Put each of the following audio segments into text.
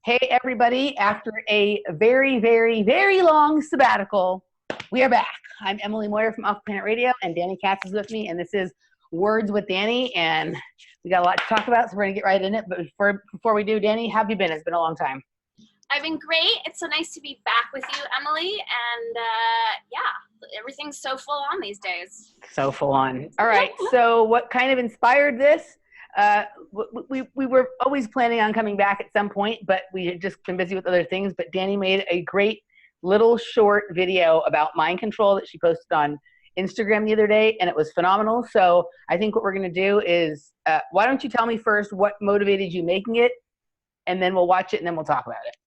Hey, everybody. After a very, very, very long sabbatical, we are back. I'm Emily Moyer from Off Planet Radio, and Dani Katz is with me, and this is Words with Dani, and we got a lot to talk about, so we're going to get right in it. But before we do, Dani, how have you been? It's been a long time. I've been great. It's so nice to be back with you, Emily, and yeah, everything's so full on these days. So full on. All right, so what kind of inspired this? We were always planning on coming back at some point, but we had just been busy with other things. But Dani made a great little short video about mind control that she posted on Instagram the other day, and it was phenomenal. So I think what we're going to do is, why don't you tell me first what motivated you making it, and then we'll watch it, and then we'll talk about it.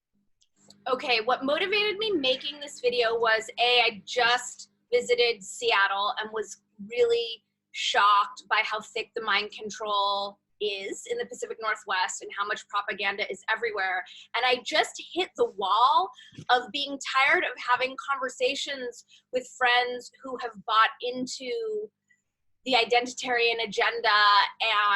Okay, what motivated me making this video was, I just visited Seattle and was really shocked by how thick the mind control is in the Pacific Northwest and how much propaganda is everywhere. And I just hit the wall of being tired of having conversations with friends who have bought into the identitarian agenda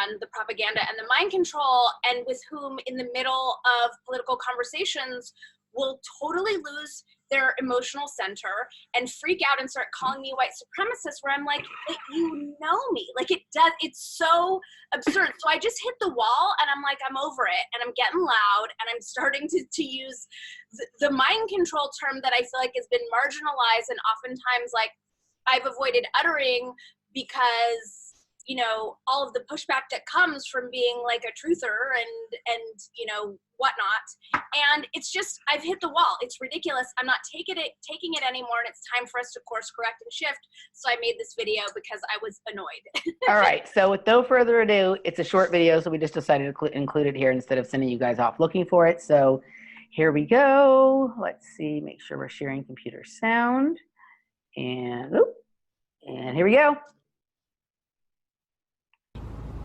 and the propaganda and the mind control, and with whom in the middle of political conversations will totally lose their emotional center and freak out and start calling me white supremacist, where I'm like, you know me. Like, it's so absurd. So I just hit the wall and I'm like, I'm over it, and I'm getting loud, and I'm starting to use the mind control term that I feel like has been marginalized and oftentimes like I've avoided uttering because, you know, all of the pushback that comes from being like a truther and you know, whatnot. And it's just, I've hit the wall. It's ridiculous. I'm not taking it anymore, and it's time for us to course correct and shift. So I made this video because I was annoyed. All right. So with no further ado, it's a short video, so we just decided to include it here instead of sending you guys off looking for it. So here we go. Let's see, make sure we're sharing computer sound. And here we go.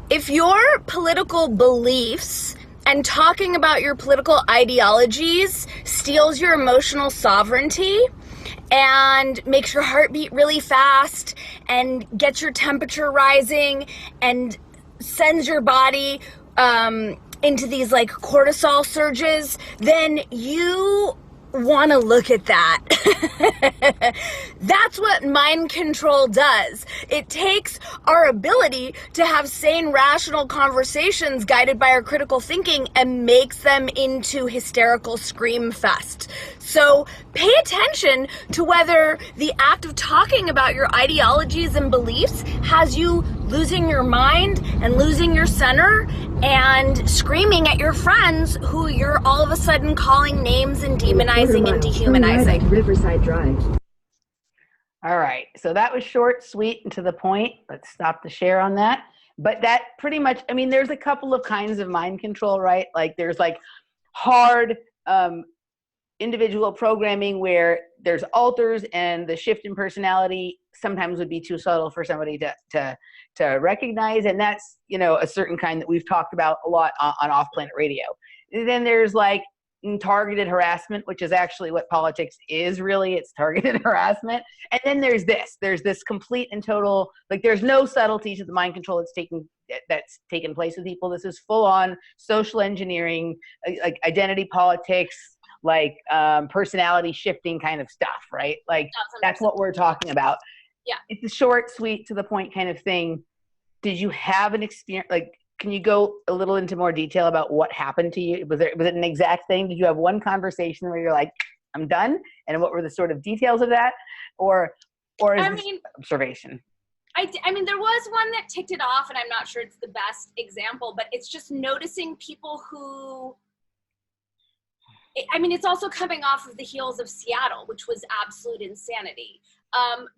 If your political beliefs and talking about your political ideologies steals your emotional sovereignty and makes your heart beat really fast and gets your temperature rising and sends your body into these like cortisol surges, then you want to look at that. That's what mind control does. It takes our ability to have sane, rational conversations guided by our critical thinking and makes them into hysterical scream fest. So pay attention to whether the act of talking about your ideologies and beliefs has you losing your mind and losing your center and screaming at your friends who you're all of a sudden calling names and demonizing and dehumanizing. Riverside Drive. All right, so that was short, sweet, and to the point. Let's stop the share on that. But that pretty much, I mean, there's a couple of kinds of mind control, right? Like there's like hard individual programming where there's alters, and the shift in personality sometimes would be too subtle for somebody to recognize. And that's, you know, a certain kind that we've talked about a lot on Off Planet Radio. And then there's like targeted harassment, which is actually what politics is really. It's targeted harassment. And then there's this complete and total, like there's no subtlety to the mind control that's taken place with people. This is full on social engineering, like identity politics, like personality shifting kind of stuff, right? Like that's what we're talking about. Yeah. It's a short, sweet, to the point kind of thing. Did you have an experience, like, can you go a little into more detail about what happened to you? Was it an exact thing? Did you have one conversation where you're like, I'm done? And what were the sort of details of that? Or is it observation? I mean, there was one that ticked it off, and I'm not sure it's the best example, but it's just noticing people who, I mean, it's also coming off of the heels of Seattle, which was absolute insanity.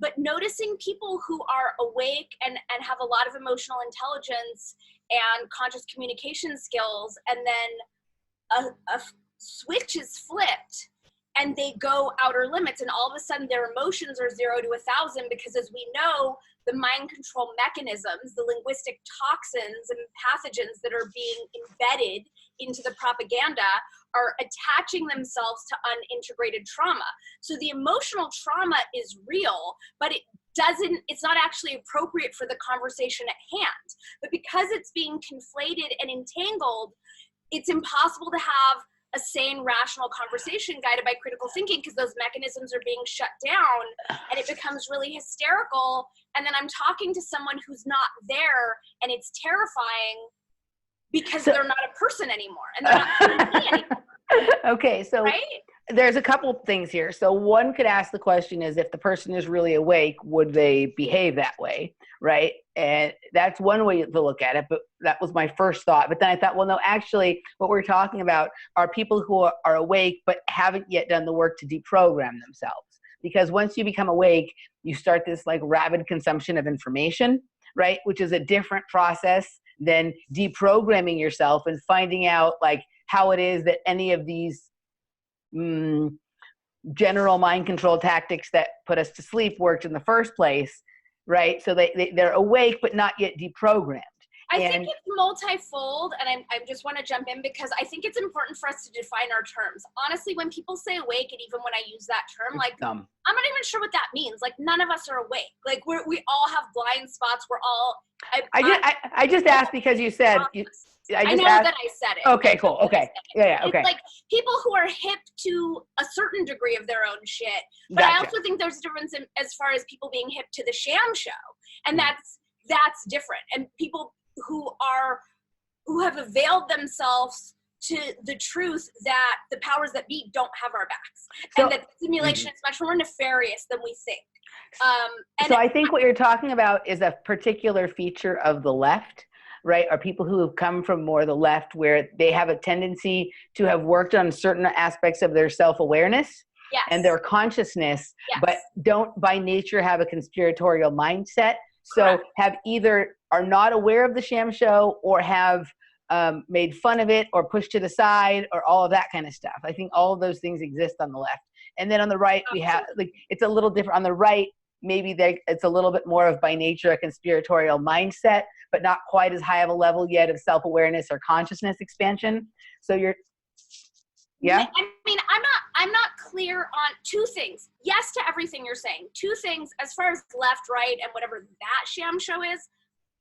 But noticing people who are awake and have a lot of emotional intelligence and conscious communication skills, and then a switch is flipped and they go outer limits, and all of a sudden their emotions are 0 to 1,000, because as we know, the mind control mechanisms, the linguistic toxins and pathogens that are being embedded into the propaganda are attaching themselves to unintegrated trauma. So the emotional trauma is real, but it's not actually appropriate for the conversation at hand. But because it's being conflated and entangled, it's impossible to have a sane, rational conversation guided by critical thinking, because those mechanisms are being shut down and it becomes really hysterical. And then I'm talking to someone who's not there, and it's terrifying because they're not a person anymore, and they're not me anymore. Okay, so right? There's a couple of things here. So one could ask the question is, if the person is really awake, would they behave that way, right? And that's one way to look at it, but that was my first thought. But then I thought, well, no, actually, what we're talking about are people who are awake but haven't yet done the work to deprogram themselves. Because once you become awake, you start this like rapid consumption of information, right? Which is a different process than deprogramming yourself and finding out like how it is that any of these general mind control tactics that put us to sleep worked in the first place, right? So they're awake but not yet deprogrammed. I think it's multifold, and I just want to jump in because I think it's important for us to define our terms. Honestly, when people say awake, and even when I use that term, like, I'm not even sure what that means. Like, none of us are awake. Like, we all have blind spots. We're all. I just asked because you said. I know that I said it. Okay, cool. Okay. Yeah, okay. It's like people who are hip to a certain degree of their own shit. But Gotcha. I also think there's a difference in, as far as people being hip to the sham show. And that's different. And people who have availed themselves to the truth that the powers that be don't have our backs. And that simulation is much more nefarious than we think. So I think what you're talking about is a particular feature of the left, right? Are people who have come from more the left, where they have a tendency to have worked on certain aspects of their self-awareness and their consciousness, but don't by nature have a conspiratorial mindset. So have either are not aware of the sham show, or have made fun of it, or pushed to the side, or all of that kind of stuff. I think all of those things exist on the left. And then on the right, we have, like, it's a little different. On the right, maybe it's a little bit more of by nature a conspiratorial mindset, but not quite as high of a level yet of self-awareness or consciousness expansion. So you're, I mean, I'm not clear on two things. Yes to everything you're saying. Two things, as far as left, right, and whatever that sham show is,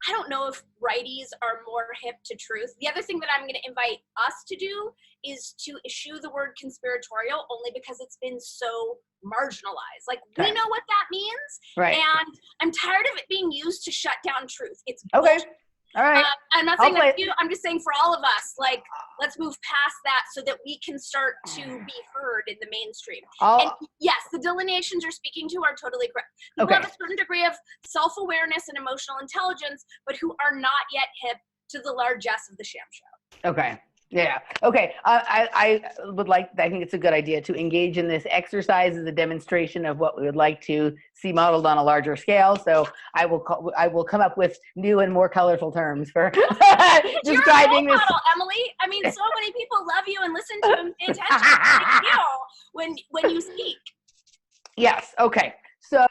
I don't know if righties are more hip to truth. The other thing that I'm going to invite us to do is to eschew the word conspiratorial, only because it's been so marginalized. Like, we know what that means, and I'm tired of it being used to shut down truth. It's bullshit. All right. I'm not saying that you, I'm just saying for all of us, like, let's move past that so that we can start to be heard in the mainstream. And yes, the delineations you're speaking to are totally correct. People have a certain degree of self-awareness and emotional intelligence, but who are not yet hip to the largesse of the sham show. Okay. Yeah. Okay. I think it's a good idea to engage in this exercise as a demonstration of what we would like to see modeled on a larger scale. So I will come up with new and more colorful terms for describing You're a role this. model, Emily. I mean, so many people love you and listen to you and pay attention to you when you speak. Yes. Okay. So,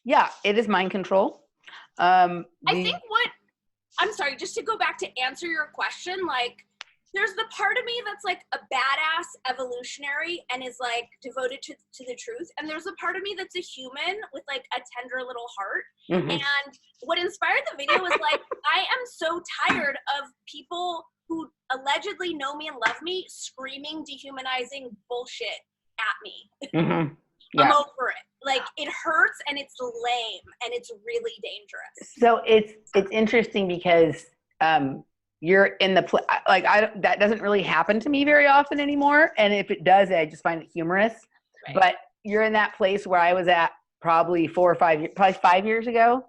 yeah, it is mind control. I think I'm sorry, just to go back to answer your question, like, there's the part of me that's like a badass evolutionary and is like devoted to the truth. And there's a part of me that's a human with like a tender little heart. And what inspired the video was like, I am so tired of people who allegedly know me and love me screaming dehumanizing bullshit at me. I'm over it. Like, it hurts and it's lame and it's really dangerous. So it's interesting because you're in the that doesn't really happen to me very often anymore, and if it does, I just find it humorous. But you're in that place where I was at probably 4 or 5 years, probably 5 years ago,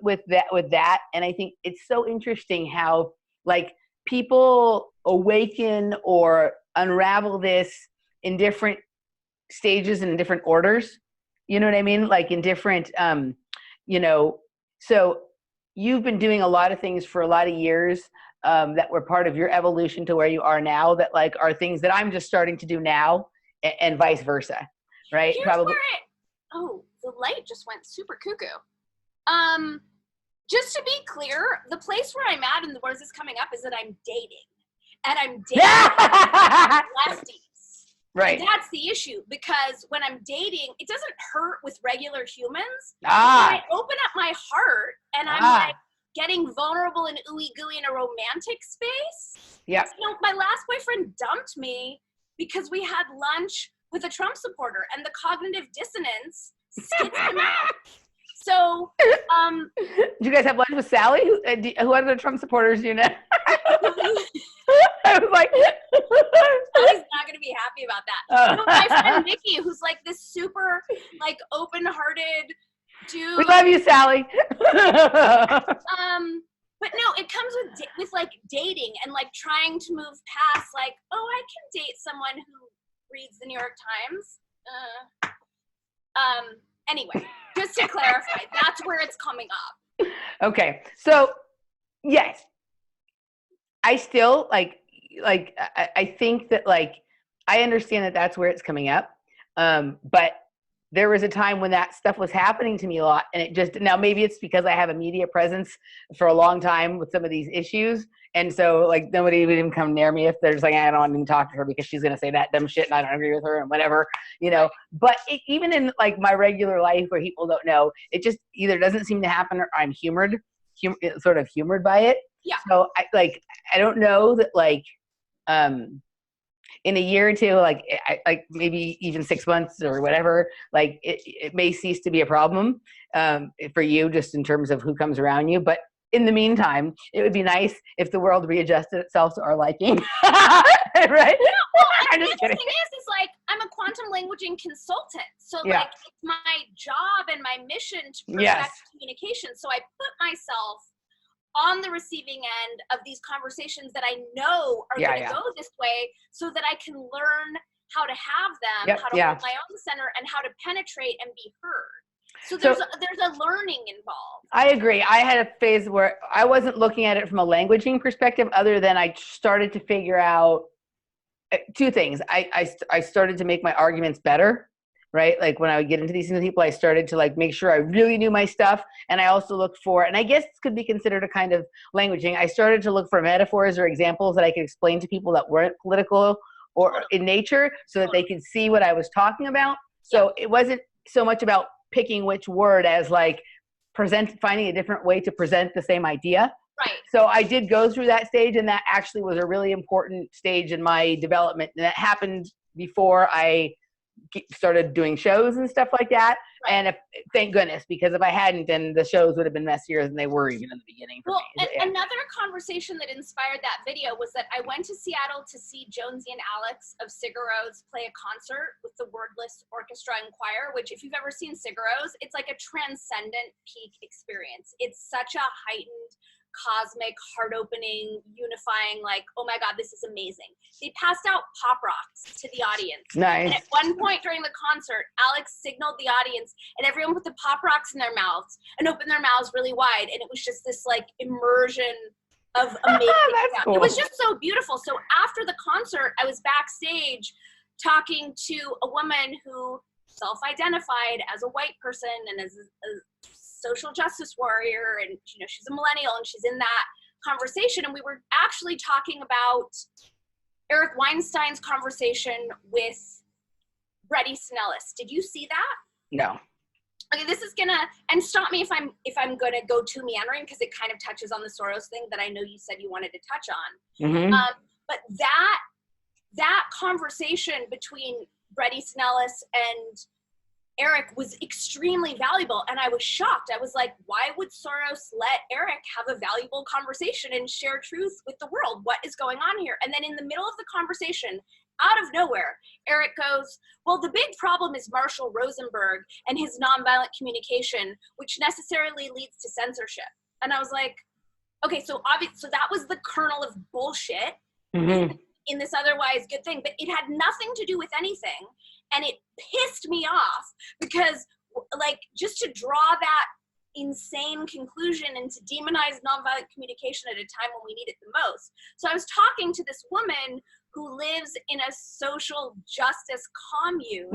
with that, and I think it's so interesting how like people awaken or unravel this in different stages and in different orders. You know what I mean? Like in different, so you've been doing a lot of things for a lot of years that were part of your evolution to where you are now, that like are things that I'm just starting to do now, and vice versa, right? Here's where the light just went super cuckoo. Just to be clear, the place where I'm at and where this is coming up is that I'm dating. And I'm dating lefties. Right. And that's the issue, because when I'm dating, it doesn't hurt with regular humans. Ah. When I open up my heart and I'm like, getting vulnerable and ooey gooey in a romantic space. Yeah. So, you know, my last boyfriend dumped me because we had lunch with a Trump supporter, and the cognitive dissonance skipped him out. So, did you guys have lunch with Sally? Who are the Trump supporters you know? I was like, Sally's not gonna be happy about that. No, my friend Mickey, who's like this super like open-hearted dude. we love you, Sally. But no, it comes with like dating and like trying to move past like, oh, I can date someone who reads the New York Times. Anyway, just to clarify, that's where it's coming up. Okay, so yes, I still like I think that like I understand that that's where it's coming up, but there was a time when that stuff was happening to me a lot, and it just, now maybe it's because I have a media presence for a long time with some of these issues, and so like nobody would even come near me if there's like, I don't even talk to her because she's gonna say that dumb shit and I don't agree with her and whatever, you know. But even in like my regular life where people don't know, it just either doesn't seem to happen or I'm sort of humored by it. Yeah. So I don't know that like in a year or two, like maybe even 6 months or whatever, like it may cease to be a problem for you just in terms of who comes around you. But in the meantime, it would be nice if the world readjusted itself to our liking. Right? No, well, I'm the just thing kidding. is like I'm a quantum languaging consultant. So Yeah. like it's my job and my mission to perfect Yes. communication. So I put myself on the receiving end of these conversations that I know are going to go this way so that I can learn how to have them, how to hold my own center, and how to penetrate and be heard. So there's a learning involved. I agree. I had a phase where I wasn't looking at it from a languaging perspective other than I started to figure out two things. I started to make my arguments better. Right? Like when I would get into these things with people, I started to like make sure I really knew my stuff. And I also looked for, and I guess this could be considered a kind of languaging. I started to look for metaphors or examples that I could explain to people that weren't political or in nature so that they could see what I was talking about. So it wasn't so much about picking which word as like finding a different way to present the same idea. Right. So I did go through that stage, and that actually was a really important stage in my development. And that happened before I started doing shows and stuff like that. Right. And thank goodness, because if I hadn't, then the shows would have been messier than they were even in the beginning for me. Another conversation that inspired that video was that I went to Seattle to see Jonesy and Alex of Sigur Rós play a concert with the Wordless Orchestra and Choir, which if you've ever seen Sigur Rós, it's like a transcendent peak experience. It's such a heightened, cosmic, heart-opening, unifying, like, oh my God, this is amazing. They passed out pop rocks to the audience. Nice. And at one point during the concert, Alex signaled the audience and everyone put the pop rocks in their mouths and opened their mouths really wide. And it was just this like immersion of amazing stuff. Cool. It was just so beautiful. So after the concert, I was backstage talking to a woman who self-identified as a white person and as a social justice warrior, and you know, she's a millennial and she's in that conversation, and we were actually talking about Eric Weinstein's conversation with Bret Easton Ellis. Did you see that? No. Okay, this is gonna, and stop me if I'm gonna go too meandering because it kind of touches on the Soros thing that I know you said you wanted to touch on. Mm-hmm. But that conversation between Bret Easton Ellis and Eric was extremely valuable, and I was shocked. I was like, why would Soros let Eric have a valuable conversation and share truth with the world? What is going on here? And then in the middle of the conversation, out of nowhere, Eric goes, well, the big problem is Marshall Rosenberg and his nonviolent communication, which necessarily leads to censorship. And I was like, okay, so that was the kernel of bullshit in this otherwise good thing, but it had nothing to do with anything. And it pissed me off because, like, just to draw that insane conclusion and to demonize nonviolent communication at a time when we need it the most. So I was talking to this woman who lives in a social justice commune.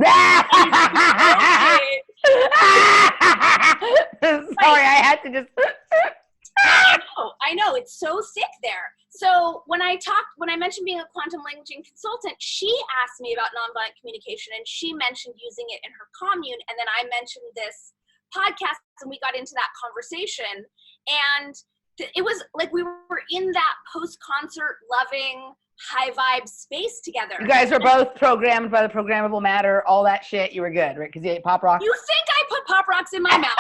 Sorry, I had to just... I know, it's so sick there. So when I mentioned being a quantum languaging consultant, she asked me about nonviolent communication, and she mentioned using it in her commune, and then I mentioned this podcast, and we got into that conversation. And it was like we were in that post-concert loving high vibe space together. You guys were both programmed by the programmable matter, all that shit. You were good, right? Because you ate Pop Rocks. You think I put Pop Rocks in my mouth?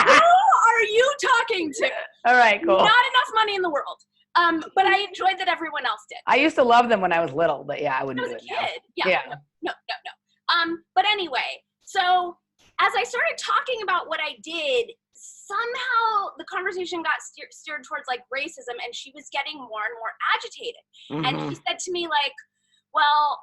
Who are you talking to? All right, cool. Not enough money in the world. But I enjoyed that everyone else did. I used to love them when I was little, but yeah, I wouldn't I was do a it kid. now. Yeah. No. But anyway, so as I started talking about what I did, somehow the conversation got steered towards like racism, and she was getting more and more agitated. And she said to me like, well,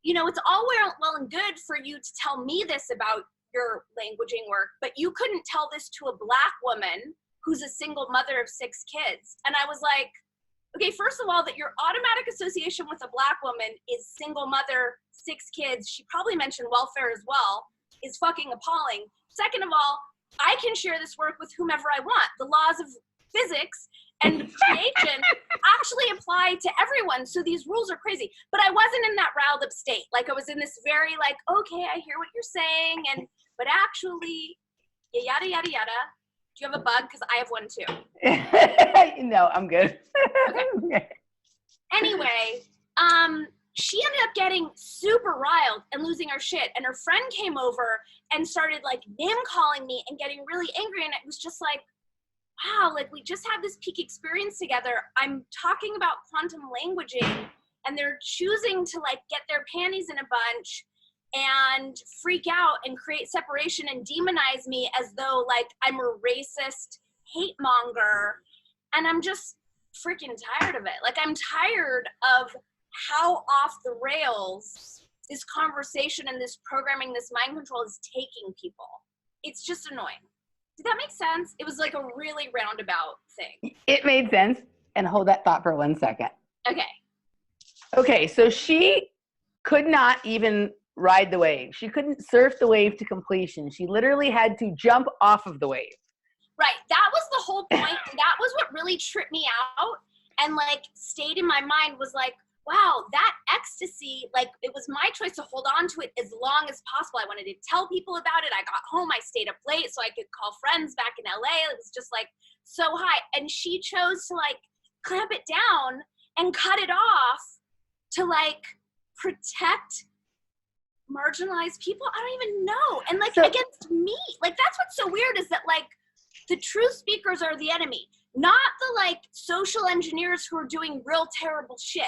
you know, it's all well and good for you to tell me this about your languaging work, but you couldn't tell this to a Black woman who's a single mother of 6 kids. And I was like, okay, first of all, that your automatic association with a Black woman is single mother, 6 kids, she probably mentioned welfare as well, is fucking appalling. Second of all, I can share this work with whomever I want. The laws of physics and creation actually apply to everyone, so these rules are crazy. But I wasn't in that riled up state. Like I was in this very like, okay, I hear what you're saying, but actually, yada, yada, yada. Do you have a bug? Because I have one too. No, I'm good. Okay. Anyway, she ended up getting super riled and losing her shit. And her friend came over and started like name calling me and getting really angry. And it was just like, wow, like we just had this peak experience together. I'm talking about quantum languaging and they're choosing to like get their panties in a bunch and freak out and create separation and demonize me as though like I'm a racist hate monger. And I'm just freaking tired of it. Like I'm tired of how off the rails this conversation and this programming, this mind control is taking people. It's just annoying. Did that make sense? It was like a really roundabout thing. It made sense. And hold that thought for 1 second. Okay. Okay, so she could not even ride the wave. She couldn't surf the wave to completion. She literally had to jump off of the wave. Right. That was the whole point. That was what really tripped me out and like stayed in my mind was like, wow, that ecstasy, like it was my choice to hold on to it as long as possible. I wanted to tell people about it. I got home, I stayed up late so I could call friends back in LA. It was just like so high. And she chose to like clamp it down and cut it off to like protect marginalized people. I don't even know. And like against me, like that's what's so weird is that like the truth speakers are the enemy, not the like social engineers who are doing real terrible shit.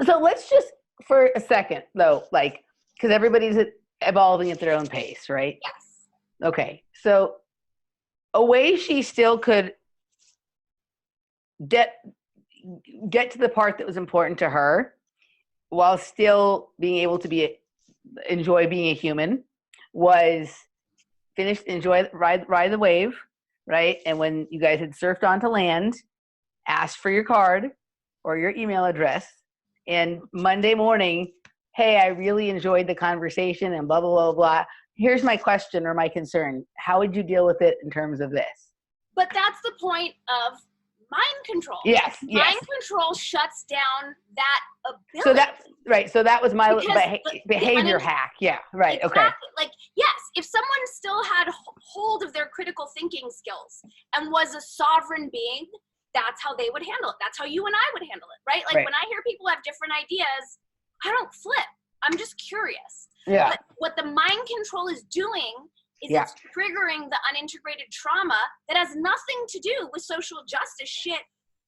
So let's just for a second though, like, because everybody's evolving at their own pace, right? Yes. Okay. So a way she still could get to the part that was important to her while still being able to enjoy being a human was ride the wave, right? And when you guys had surfed onto land, ask for your card or your email address. And Monday morning, hey, I really enjoyed the conversation and blah, blah, blah, blah. Here's my question or my concern. How would you deal with it in terms of this? But that's the point of mind control. Yes. Mind control shuts down that ability. So that was my behavior hack. Yeah, right. Exactly. Okay. Like, yes, if someone still had hold of their critical thinking skills and was a sovereign being, that's how they would handle it. That's how you and I would handle it, right? Like when I hear people have different ideas, I don't flip. I'm just curious. Yeah. But what the mind control is doing is it's triggering the unintegrated trauma that has nothing to do with social justice shit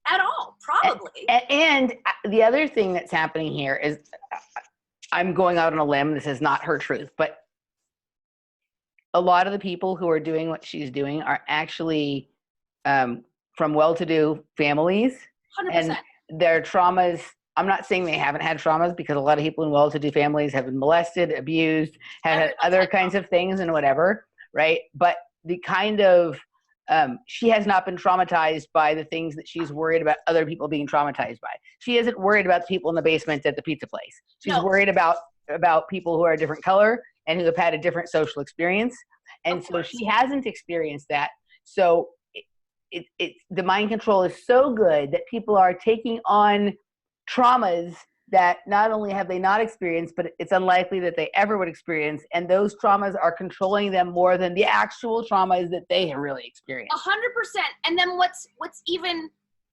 at all, probably. And the other thing that's happening here is, I'm going out on a limb, this is not her truth, but a lot of the people who are doing what she's doing are actually from well-to-do families. 100%. And their traumas, I'm not saying they haven't had traumas, because a lot of people in well-to-do families have been molested, abused, have had other kinds of things and whatever, right? But the kind of, she has not been traumatized by the things that she's worried about other people being traumatized by. She isn't worried about the people in the basement at the pizza place. She's worried about people who are a different color and who have had a different social experience. And so she hasn't experienced that. So the mind control is so good that people are taking on traumas that not only have they not experienced, but it's unlikely that they ever would experience. And those traumas are controlling them more than the actual traumas that they have really experienced. 100%. And then what's even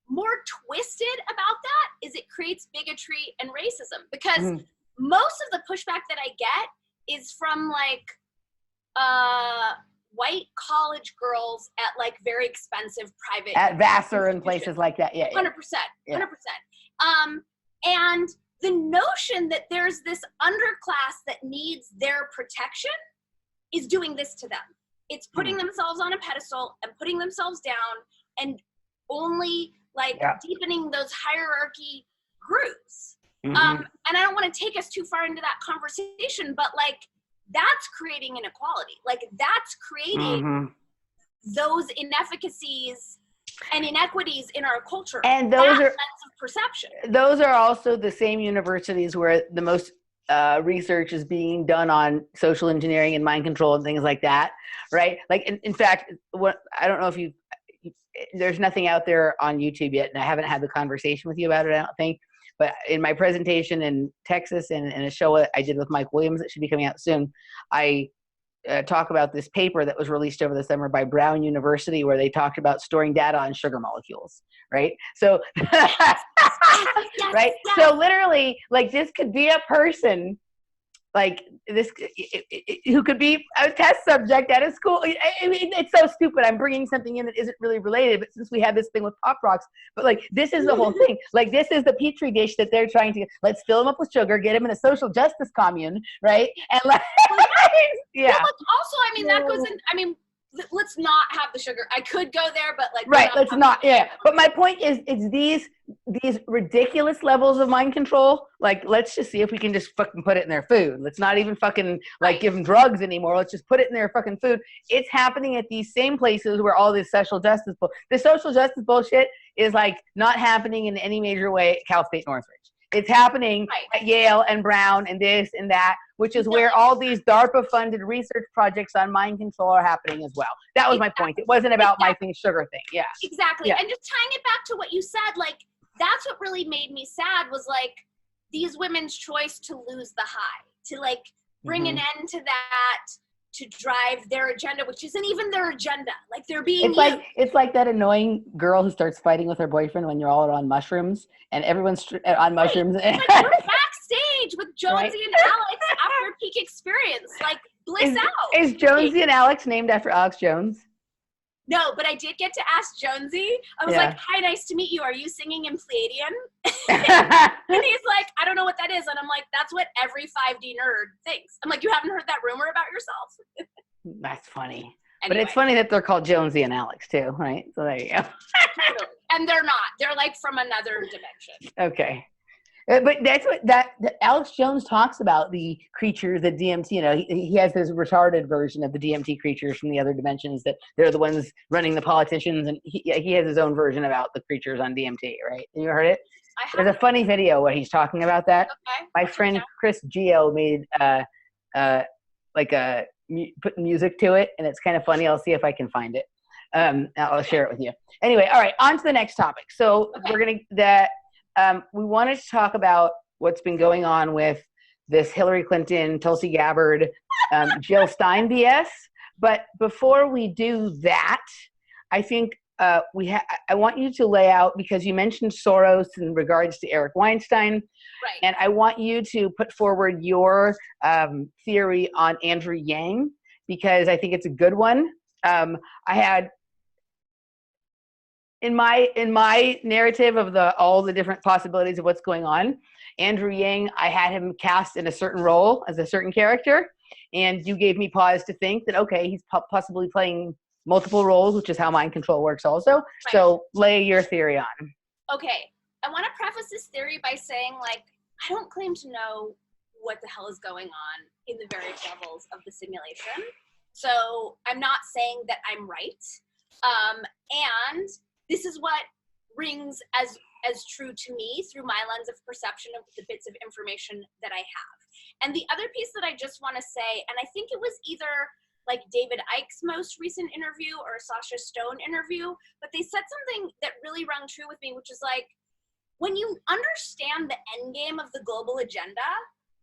more twisted about that is it creates bigotry and racism, because most of the pushback that I get is from like white college girls at like very expensive private at Vassar and places like that. Yeah. 100%. 100%. And the notion that there's this underclass that needs their protection is doing this to them. It's putting themselves on a pedestal and putting themselves down and only like deepening those hierarchy grooves. And I don't want to take us too far into that conversation, but like that's creating inequality. Like that's creating those inefficacies and inequities in our culture. And those are sense of perception. Those are also the same universities where the most research is being done on social engineering and mind control and things like that, right? Like, in fact, I don't know if there's nothing out there on YouTube yet, and I haven't had the conversation with you about it, I don't think. But in my presentation in Texas and in a show I did with Mike Williams that should be coming out soon, I talk about this paper that was released over the summer by Brown University where they talked about storing data on sugar molecules, right? So, right? So literally, like this could be a person like this who could be a test subject at a school. I mean, it's so stupid. I'm bringing something in that isn't really related, but since we have this thing with Pop Rocks, but like this is the whole thing. Like this is the petri dish that they're trying to, let's fill them up with sugar, get them in a social justice commune, right? And like, yeah. Well, also, I mean, that goes in, I mean, let's not have the sugar. I could go there, but like, right, let's not, But my point is, it's these ridiculous levels of mind control. Like, let's just see if we can just fucking put it in their food. Let's not even fucking like give them drugs anymore. Let's just put it in their fucking food. It's happening at these same places where all this social justice bullshit is like not happening in any major way at Cal State Northridge. It's happening at Yale and Brown and this and that, which is where all these DARPA-funded research projects on mind control are happening as well. That was my point. It wasn't about my sugar thing. Yeah. Exactly. Yeah. And just tying it back to what you said, like, that's what really made me sad was like these women's choice to lose the high, to like bring an end to that, to drive their agenda, which isn't even their agenda. Like they're being it's like that annoying girl who starts fighting with her boyfriend when you're all on mushrooms and everyone's on mushrooms. Like we're backstage with Jonesy and Alex after a peak experience. Like bliss out. Is Jonesy and Alex named after Alex Jones? No, but I did get to ask Jonesy. I was like, hi, nice to meet you. Are you singing in Palladian? And he's like, I don't know what that is. And I'm like, that's what every 5D nerd thinks. I'm like, you haven't heard that rumor about yourself? That's funny. Anyway. But it's funny that they're called Jonesy and Alex too, right? So there you go. And they're not. They're like from another dimension. Okay. But that's what that Alex Jones talks about, the creatures that DMT, you know, he has this retarded version of the DMT creatures from the other dimensions that they're the ones running the politicians. And he has his own version about the creatures on DMT, right? You heard it? There's a funny video where he's talking about that. Okay. My friend Chris Gio made put music to it, and it's kind of funny. I'll see if I can find it. I'll share it with you. Anyway, all right, on to the next topic. So we're going to, we wanted to talk about what's been going on with this Hillary Clinton, Tulsi Gabbard, Jill Stein BS. But before we do that, I think I want you to lay out, because you mentioned Soros in regards to Eric Weinstein. Right. And I want you to put forward your theory on Andrew Yang, because I think it's a good one. I had in my narrative of all the different possibilities of what's going on, Andrew Yang, I had him cast in a certain role as a certain character, and you gave me pause to think that, okay, he's possibly playing multiple roles, which is how mind control works also. Right. So lay your theory on. Okay. I want to preface this theory by saying, like, I don't claim to know what the hell is going on in the various levels of the simulation. So I'm not saying that I'm right. And this is what rings as true to me through my lens of perception of the bits of information that I have. And the other piece that I just want to say, and I think it was either like David Icke's most recent interview or Sasha Stone interview, but they said something that really rung true with me, which is like, when you understand the end game of the global agenda,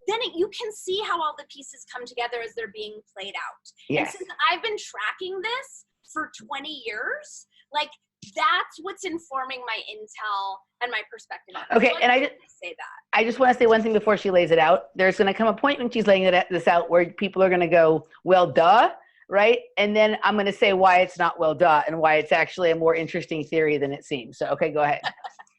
then you can see how all the pieces come together as they're being played out. Yes. And since I've been tracking this for 20 years, like that's what's informing my intel and my perspective on it. Okay, So and I just want to say one thing before she lays it out. There's going to come a point when she's laying this out where people are going to go, well, duh, right? And then I'm going to say why it's not well, duh, and why it's actually a more interesting theory than it seems. So, okay, go ahead.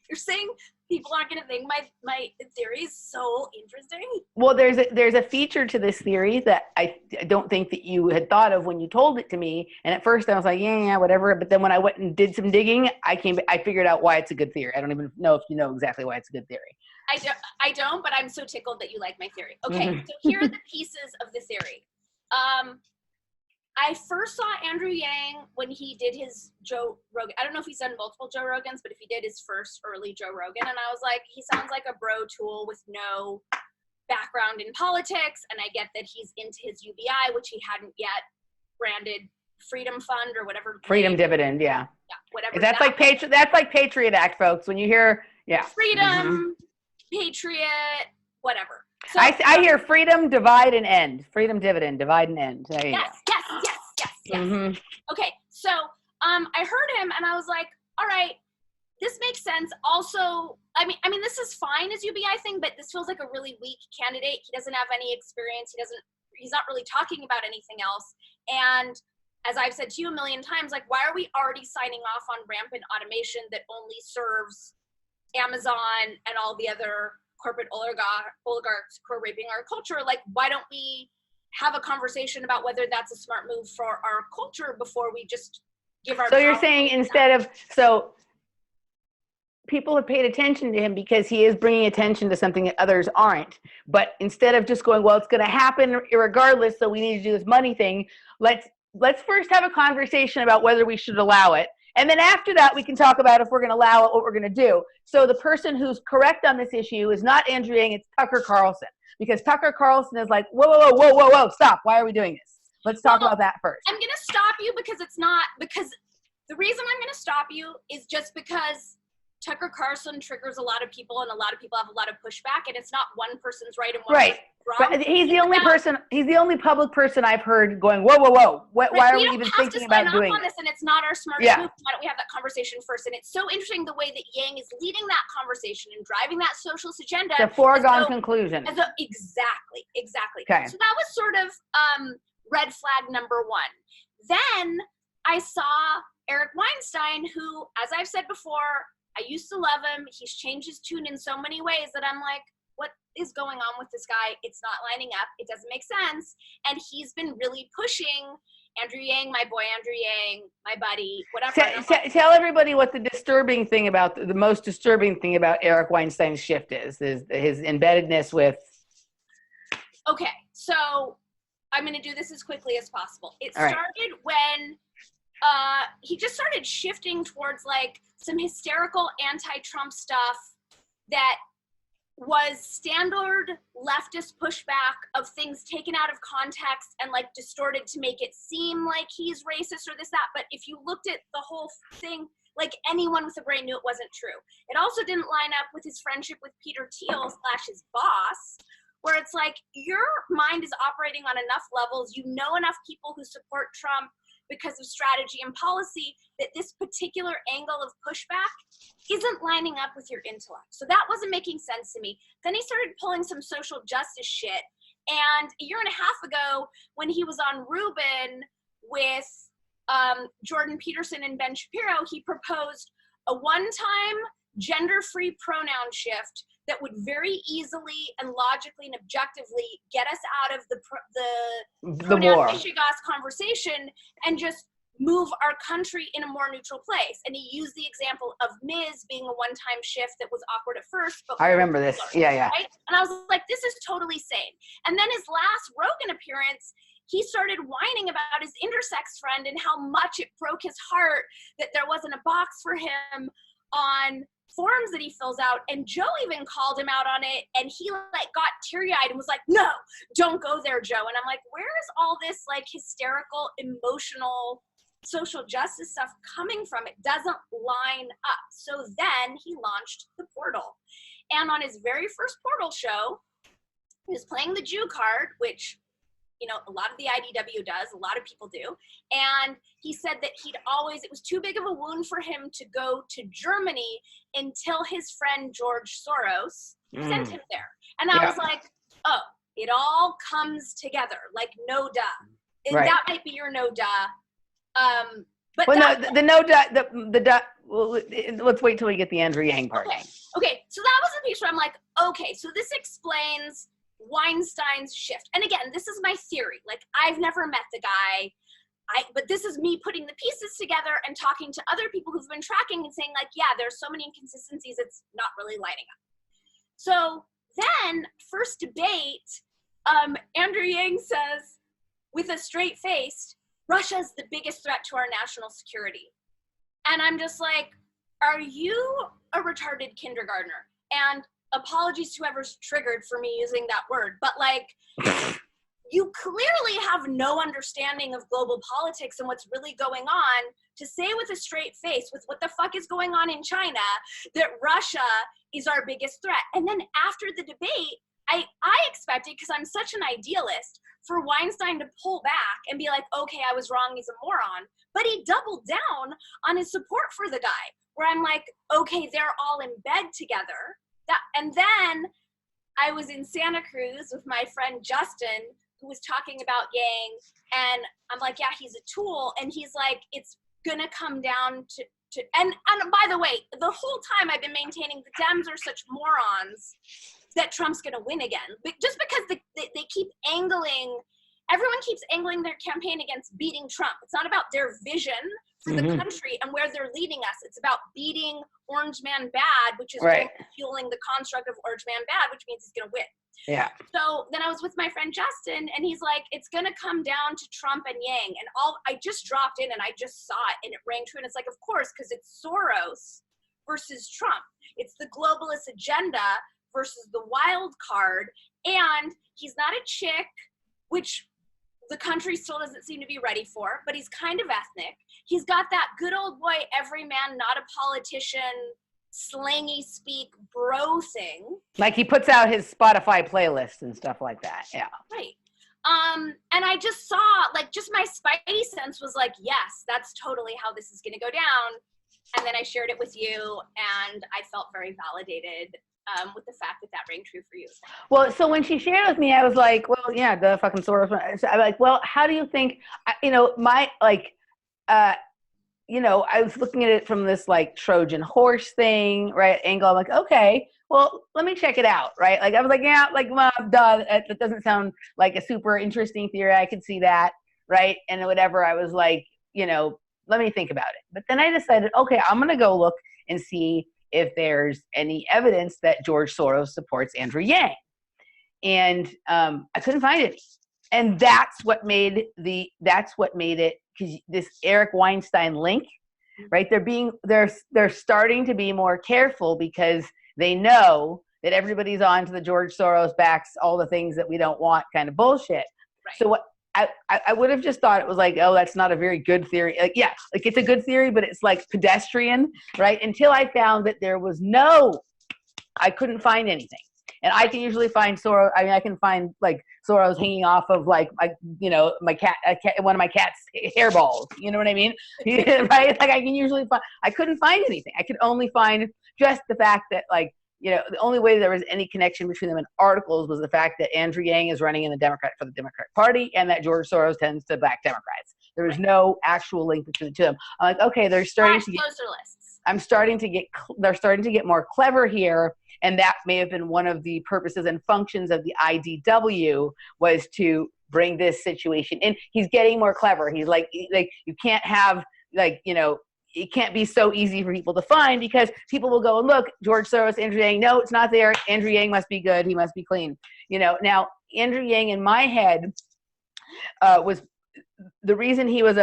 You're saying people aren't going to think my theory is so interesting? Well, there's a feature to this theory that I don't think that you had thought of when you told it to me. And at first I was like, yeah, whatever. But then when I went and did some digging, I figured out why it's a good theory. I don't even know if you know exactly why it's a good theory. I don't, but I'm so tickled that you like my theory. Okay, so here are the pieces of the theory. I first saw Andrew Yang when he did his Joe Rogan. I don't know if he's done multiple Joe Rogans, but if he did his first early Joe Rogan, and I was like, he sounds like a bro tool with no background in politics, and I get that he's into his UBI, which he hadn't yet branded Freedom Fund or whatever. Freedom Dividend, yeah. Yeah, whatever. That's like Patriot Act, folks. When you hear, yeah. Freedom, Patriot, whatever. So, I hear freedom, divide, and end. Freedom, dividend, divide, and end. There you go. Yes. Okay, so I heard him and I was like, all right, this makes sense. Also, I mean, this is fine as UBI thing, but this feels like a really weak candidate. He doesn't have any experience. He's not really talking about anything else. And as I've said to you a million times, like, why are we already signing off on rampant automation that only serves Amazon and all the other corporate oligarchs who are raping our culture? Like, why don't we have a conversation about whether that's a smart move for our culture before we just give our— So you're saying so people have paid attention to him because he is bringing attention to something that others aren't. But instead of just going, well, it's going to happen regardless, so we need to do this money thing, let's first have a conversation about whether we should allow it. And then after that, we can talk about if we're going to allow it, what we're going to do. So the person who's correct on this issue is not Andrew Yang, it's Tucker Carlson. Because Tucker Carlson is like, whoa, stop. Why are we doing this? Let's talk about that first. I'm going to stop you because the reason I'm going to stop you is just because Tucker Carlson triggers a lot of people and a lot of people have a lot of pushback, and it's not one person's right and one person's wrong. But he's the only public person I've heard going, whoa. Why are we even thinking about doing this? And it's not our smartest move. Why don't we have that conversation first? And it's so interesting the way that Yang is leading that conversation and driving that socialist agenda. The foregone conclusion. Exactly. Okay. So that was sort of red flag number one. Then I saw Eric Weinstein, who, as I've said before, I used to love him. He's changed his tune in so many ways that I'm like, what is going on with this guy? It's not lining up. It doesn't make sense. And he's been really pushing Andrew Yang, my boy Andrew Yang, my buddy, whatever. Tell everybody what the most disturbing thing about Eric Weinstein's shift is his embeddedness with. Okay, so I'm going to do this as quickly as possible. It started when he just started shifting towards like some hysterical anti-Trump stuff that was standard leftist pushback of things taken out of context and like distorted to make it seem like he's racist or this, that. But if you looked at the whole thing, like anyone with a brain knew it wasn't true. It also didn't line up with his friendship with Peter Thiel / his boss, where it's like your mind is operating on enough levels. You know enough people who support Trump because of strategy and policy that this particular angle of pushback isn't lining up with your intellect. So that wasn't making sense to me. Then he started pulling some social justice shit. And a year and a half ago, when he was on Rubin with Jordan Peterson and Ben Shapiro, he proposed a one-time gender-free pronoun shift that would very easily and logically and objectively get us out of the pronoun mishigas conversation and just move our country in a more neutral place. And he used the example of Ms. being a one-time shift that was awkward at first. But I remember this. Yeah. Right? And I was like, this is totally sane. And then his last Rogan appearance, he started whining about his intersex friend and how much it broke his heart that there wasn't a box for him on forms that he fills out, and Joe even called him out on it, and he like got teary-eyed and was like, no, don't go there, Joe. And I'm like, where is all this like hysterical emotional social justice stuff coming from it doesn't line up. So then he launched the Portal. And on his very first Portal show, he was playing the Jew card, which, you know, a lot of the IDW does, a lot of people do. And he said that it was too big of a wound for him to go to Germany until his friend George Soros sent him there. And I was like, oh, it all comes together, like no duh. Right. That might be your no duh. But well, no, the no duh, the duh. Well, let's wait till we get the Andrew Yang part. Okay. So that was the piece where I'm like, okay, so this explains Weinstein's shift. And again, this is my theory. Like, I've never met the guy. But this is me putting the pieces together and talking to other people who've been tracking and saying, like, yeah, there's so many inconsistencies, it's not really lining up. So then, first debate, Andrew Yang says, with a straight face, Russia's the biggest threat to our national security. And I'm just like, are you a retarded kindergartner? And apologies to whoever's triggered for me using that word, but like, you clearly have no understanding of global politics and what's really going on to say with a straight face, with what the fuck is going on in China, that Russia is our biggest threat. And then after the debate, I expected, because I'm such an idealist, for Weinstein to pull back and be like, okay, I was wrong, he's a moron. But he doubled down on his support for the guy, where I'm like, okay, they're all in bed together. And then I was in Santa Cruz with my friend Justin, who was talking about Yang, and I'm like, yeah, he's a tool. And he's like, it's gonna come down to and by the way, the whole time I've been maintaining the Dems are such morons that Trump's gonna win again. But just because they keep angling, everyone keeps angling their campaign against beating Trump. It's not about their vision for the country and where they're leading us. It's about beating Orange Man bad, which is fueling the construct of Orange Man bad, which means he's gonna win. Yeah. So then I was with my friend Justin, and he's like, it's gonna come down to Trump and Yang. And I just dropped in and I just saw it, and it rang true. And it's like, of course, because it's Soros versus Trump. It's the globalist agenda versus the wild card. And he's not a chick, which the country still doesn't seem to be ready for, but he's kind of ethnic. He's got that good old boy, every man, not a politician, slangy speak bro thing. Like he puts out his Spotify playlist and stuff like that. Yeah. Right. And I just saw, like, just my spidey sense was like, yes, that's totally how this is going to go down. And then I shared it with you, and I felt very validated with the fact that rang true for you. Well, so when she shared with me, I was like, well, yeah, the fucking Soros one. So I'm like, well, how do you think, I was looking at it from this like Trojan horse thing, right, angle. I'm like, okay, well, let me check it out, right? Like I was like, yeah, like, well, duh, that doesn't sound like a super interesting theory. I could see that, right? And whatever, I was like, let me think about it. But then I decided, okay, I'm going to go look and see if there's any evidence that George Soros supports Andrew Yang. And I couldn't find any. And that's what made it, because this Eric Weinstein link, right? They're starting to be more careful because they know that everybody's on to the George Soros backs all the things that we don't want kind of bullshit. Right. So what I would have just thought it was like, oh, that's not a very good theory. Like, yeah, like it's a good theory, but it's like pedestrian, right? Until I found that I couldn't find anything. And I can usually find Soros. I mean, I can find like Soros hanging off of like my cat, one of my cat's hairballs. You know what I mean? Right? Like I can usually find. I couldn't find anything. I could only find just the fact that the only way there was any connection between them in articles was the fact that Andrew Yang is running for the Democratic Party, and that George Soros tends to back Democrats. There was no actual link between the two of them. I'm like, okay, they're starting to get. They're starting to get more clever here. And that may have been one of the purposes and functions of the IDW, was to bring this situation in. He's getting more clever. He's like you can't have it can't be so easy for people to find, because people will go and look, George Soros, Andrew Yang, no, it's not there. Andrew Yang must be good. He must be clean. Now Andrew Yang in my head was the reason he was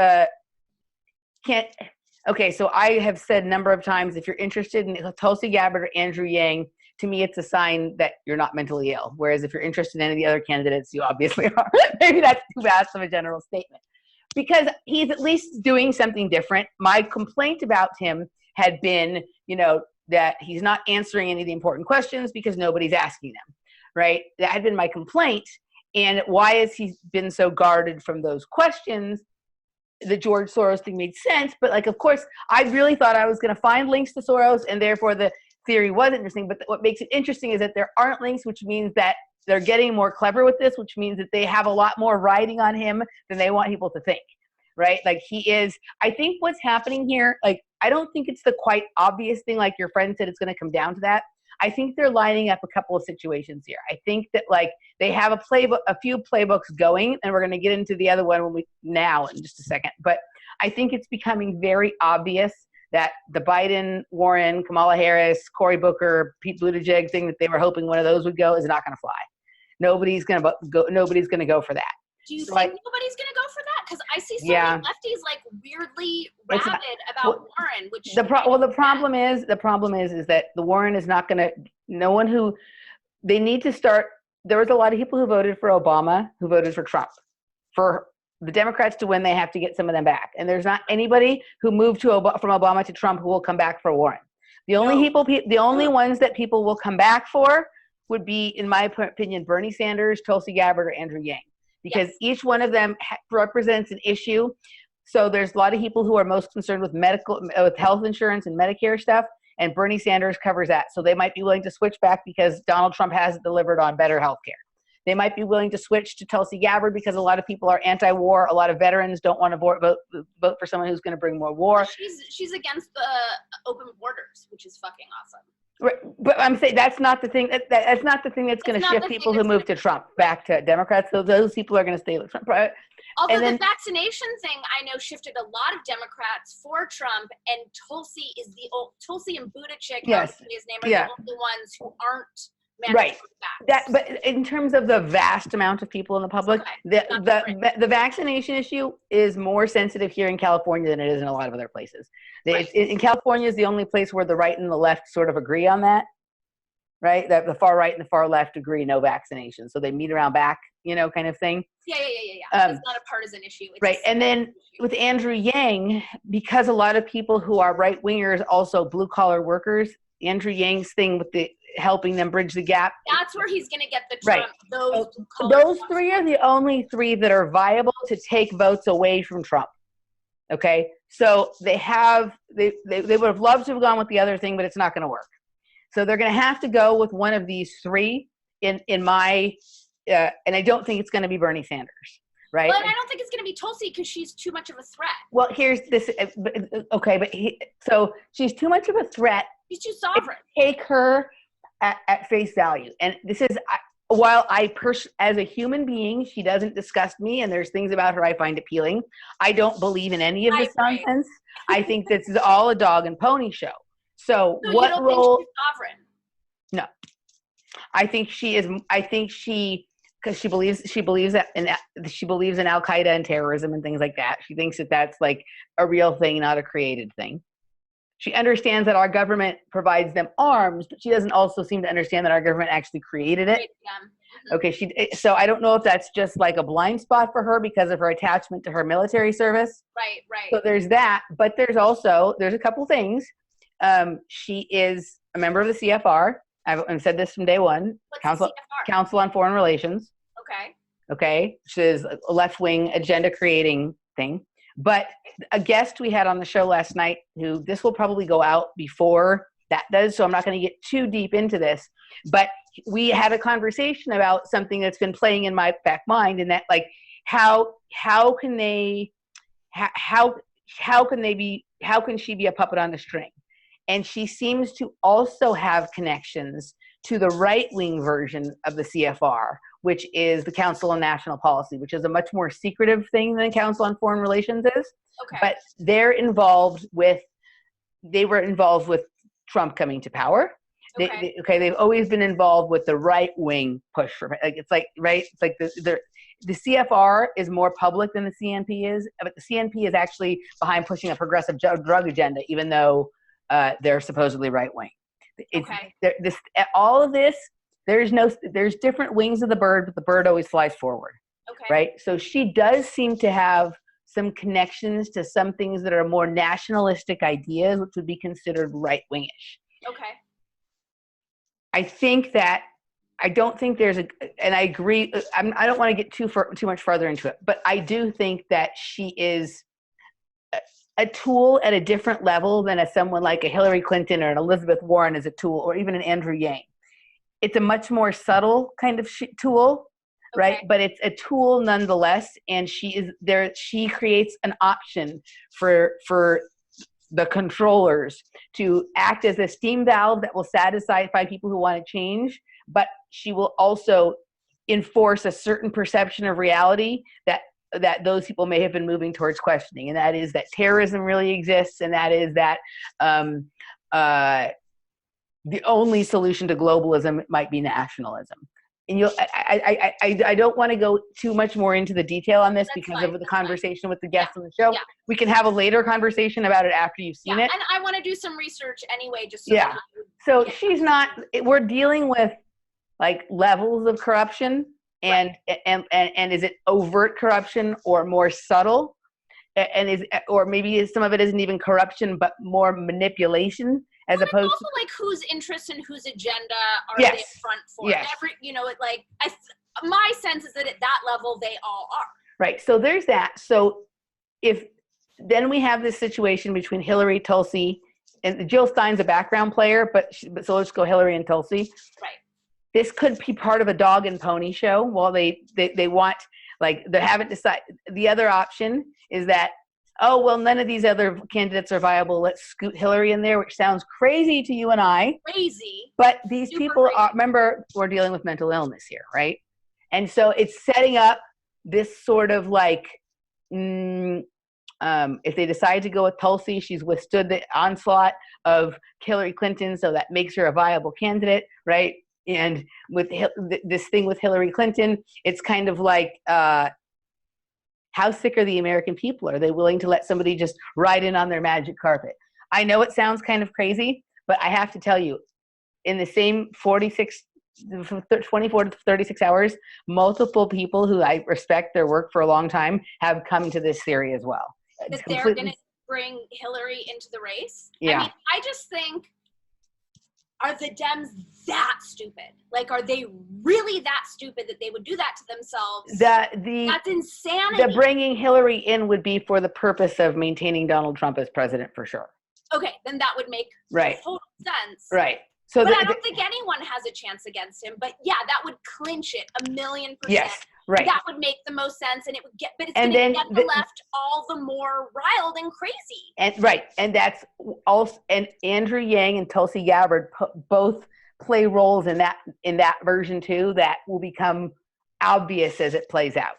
okay, so I have said a number of times, if you're interested in Tulsi Gabbard or Andrew Yang, to me, it's a sign that you're not mentally ill. Whereas if you're interested in any of the other candidates, you obviously are. Maybe that's too vast of a general statement. because he's at least doing something different. My complaint about him had been, that he's not answering any of the important questions because nobody's asking them, right? That had been my complaint. And why has he been so guarded from those questions? The George Soros thing made sense, but of course, I really thought I was going to find links to Soros, and therefore the theory was interesting. But what makes it interesting is that there aren't links, which means that they're getting more clever with this, which means that they have a lot more riding on him than they want people to think, right? He is, I think what's happening here, I don't think it's the quite obvious thing, like your friend said, it's going to come down to that. I think they're lining up a couple of situations here. I think that they have a few playbooks going, and we're going to get into the other one now in just a second. But I think it's becoming very obvious that the Biden, Warren, Kamala Harris, Cory Booker, Pete Buttigieg thing that they were hoping one of those would go is not going to fly. Nobody's going to go for that. Do you think nobody's going to go for that? Because I see so many lefties weirdly rabid about Warren. Which the problem is that the Warren is not going to. No one who they need to start. There was a lot of people who voted for Obama who voted for Trump. For the Democrats to win, they have to get some of them back. And there's not anybody who moved from Obama to Trump who will come back for Warren. The only ones that people will come back for would be, in my opinion, Bernie Sanders, Tulsi Gabbard, or Andrew Yang. Because each one of them represents an issue. So there's a lot of people who are most concerned with with health insurance and Medicare stuff, and Bernie Sanders covers that. So they might be willing to switch back because Donald Trump hasn't delivered on better health care. They might be willing to switch to Tulsi Gabbard because a lot of people are anti-war. A lot of veterans don't want to vote for someone who's going to bring more war. She's against the open borders, which is fucking awesome. Right, but I'm saying that's not the thing. That's not the thing that's going to shift people who move to Trump back to Democrats. So those people are going to stay with Trump. Although the vaccination thing, I know, shifted a lot of Democrats for Trump, and Tulsi and Buttigieg, his name, are the only ones who aren't mandatory vax. But in terms of the vast amount of people in the public, the vaccination issue is more sensitive here in California than it is in a lot of other places. In California is the only place where the right and the left sort of agree on that, right? That the far right and the far left agree no vaccination. So they meet around back, kind of thing. Yeah. It's not a partisan issue. Right. And then with Andrew Yang, because a lot of people who are right-wingers, also blue-collar workers, Andrew Yang's thing with the helping them bridge the gap. That's where he's going to get the Trump. Right. Those three are the only three that are viable to take votes away from Trump. Okay. So they would have loved to have gone with the other thing, but it's not going to work. So they're going to have to go with one of these three and I don't think it's going to be Bernie Sanders. Right. But I don't think it's going to be Tulsi because she's too much of a threat. Well, here's this. Okay. So she's too much of a threat. She's too sovereign. Take her at face value. And this is, while as a human being, she doesn't disgust me, and there's things about her I find appealing. I don't believe in any of this nonsense. I think this is all a dog and pony show. So what you don't role? Think she's sovereign? No, I think she is. I think because she believes that, and she believes in Al Qaeda and terrorism and things like that. She thinks that that's like a real thing, not a created thing. She understands that our government provides them arms, but she doesn't also seem to understand that our government actually created it. Yeah. Okay, so I don't know if that's just like a blind spot for her because of her attachment to her military service. Right. So there's that, but there's a couple things. She is a member of the CFR. I've said this from day one. Council on Foreign Relations. Okay, which is a left-wing agenda-creating thing. But a guest we had on the show last night, who this will probably go out before that does, so I'm not going to get too deep into this, but we had a conversation about something that's been playing in my back mind, and that like how can she be a puppet on a string? And she seems to also have connections to the right-wing version of the CFR, which is the Council on National Policy, which is a much more secretive thing than the Council on Foreign Relations is. Okay. But they were involved with Trump coming to power. Okay. They've always been involved with the right-wing push for the CFR is more public than the CNP is, but the CNP is actually behind pushing a progressive drug agenda, even though they're supposedly right-wing. All of this, there's different wings of the bird, but the bird always flies forward. Okay. Right? So she does seem to have some connections to some things that are more nationalistic ideas, which would be considered right-wingish. Okay. I don't think there's and I agree. I don't want to get too much farther into it, but I do think that she is a tool at a different level than someone like a Hillary Clinton or an Elizabeth Warren is a tool, or even an Andrew Yang. It's a much more subtle kind of tool, right? But it's a tool nonetheless, and she creates an option for the controllers to act as a steam valve that will satisfy people who want to change, but she will also enforce a certain perception of reality that those people may have been moving towards questioning, and that is that terrorism really exists, and that is that the only solution to globalism might be nationalism. And I don't want to go too much more into the detail on this because of the conversation with the guests on the show. We can have a later conversation about it after you've seen it. And I want to do some research anyway, just so So she's not. We're dealing with like levels of corruption, and is it overt corruption or more subtle, or maybe some of it isn't even corruption but more manipulation. As opposed also to like whose interests and whose agenda are they front for? My sense is that at that level they all are. Right. So there's that. So then we have this situation between Hillary, Tulsi, and Jill Stein's a background player, so let's go Hillary and Tulsi. Right. This could be part of a dog and pony show while they want, like, they haven't decided. The other option is that, oh, well, none of these other candidates are viable. Let's scoot Hillary in there, which sounds crazy to you and I. Crazy. But these people crazy. Remember, we're dealing with mental illness here, right? And so it's setting up this sort of like, if they decide to go with Tulsi, she's withstood the onslaught of Hillary Clinton, so that makes her a viable candidate, right? And with this thing with Hillary Clinton, it's kind of like, how sick are the American people? Are they willing to let somebody just ride in on their magic carpet? I know it sounds kind of crazy, but I have to tell you, in the same 24 to 36 hours, multiple people who I respect their work for a long time have come to this theory as well. That they're going to bring Hillary into the race? Yeah. I mean, I just think, are the Dems that stupid? Like, are they really that stupid that they would do that to themselves? That's insanity. The bringing Hillary in would be for the purpose of maintaining Donald Trump as president, for sure. Okay, then that would make total sense. Right. So but I don't think anyone has a chance against him. But yeah, that would clinch it 1,000,000%. Yes. Right. That would make the most sense, and it would get, but it's going to get the left all the more riled and crazy. And that's also, and Andrew Yang and Tulsi Gabbard both play roles in that version too. That will become obvious as it plays out.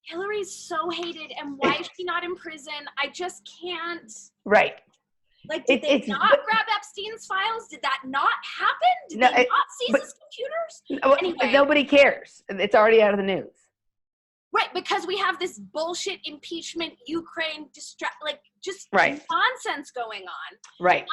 Hillary's so hated, and why is she not in prison? I just can't. Right. Like, did they not grab Epstein's files? Did that not happen? Did they not seize his computers? Anyway. Nobody cares. It's already out of the news. Right, because we have this bullshit impeachment, Ukraine, just nonsense going on. Right.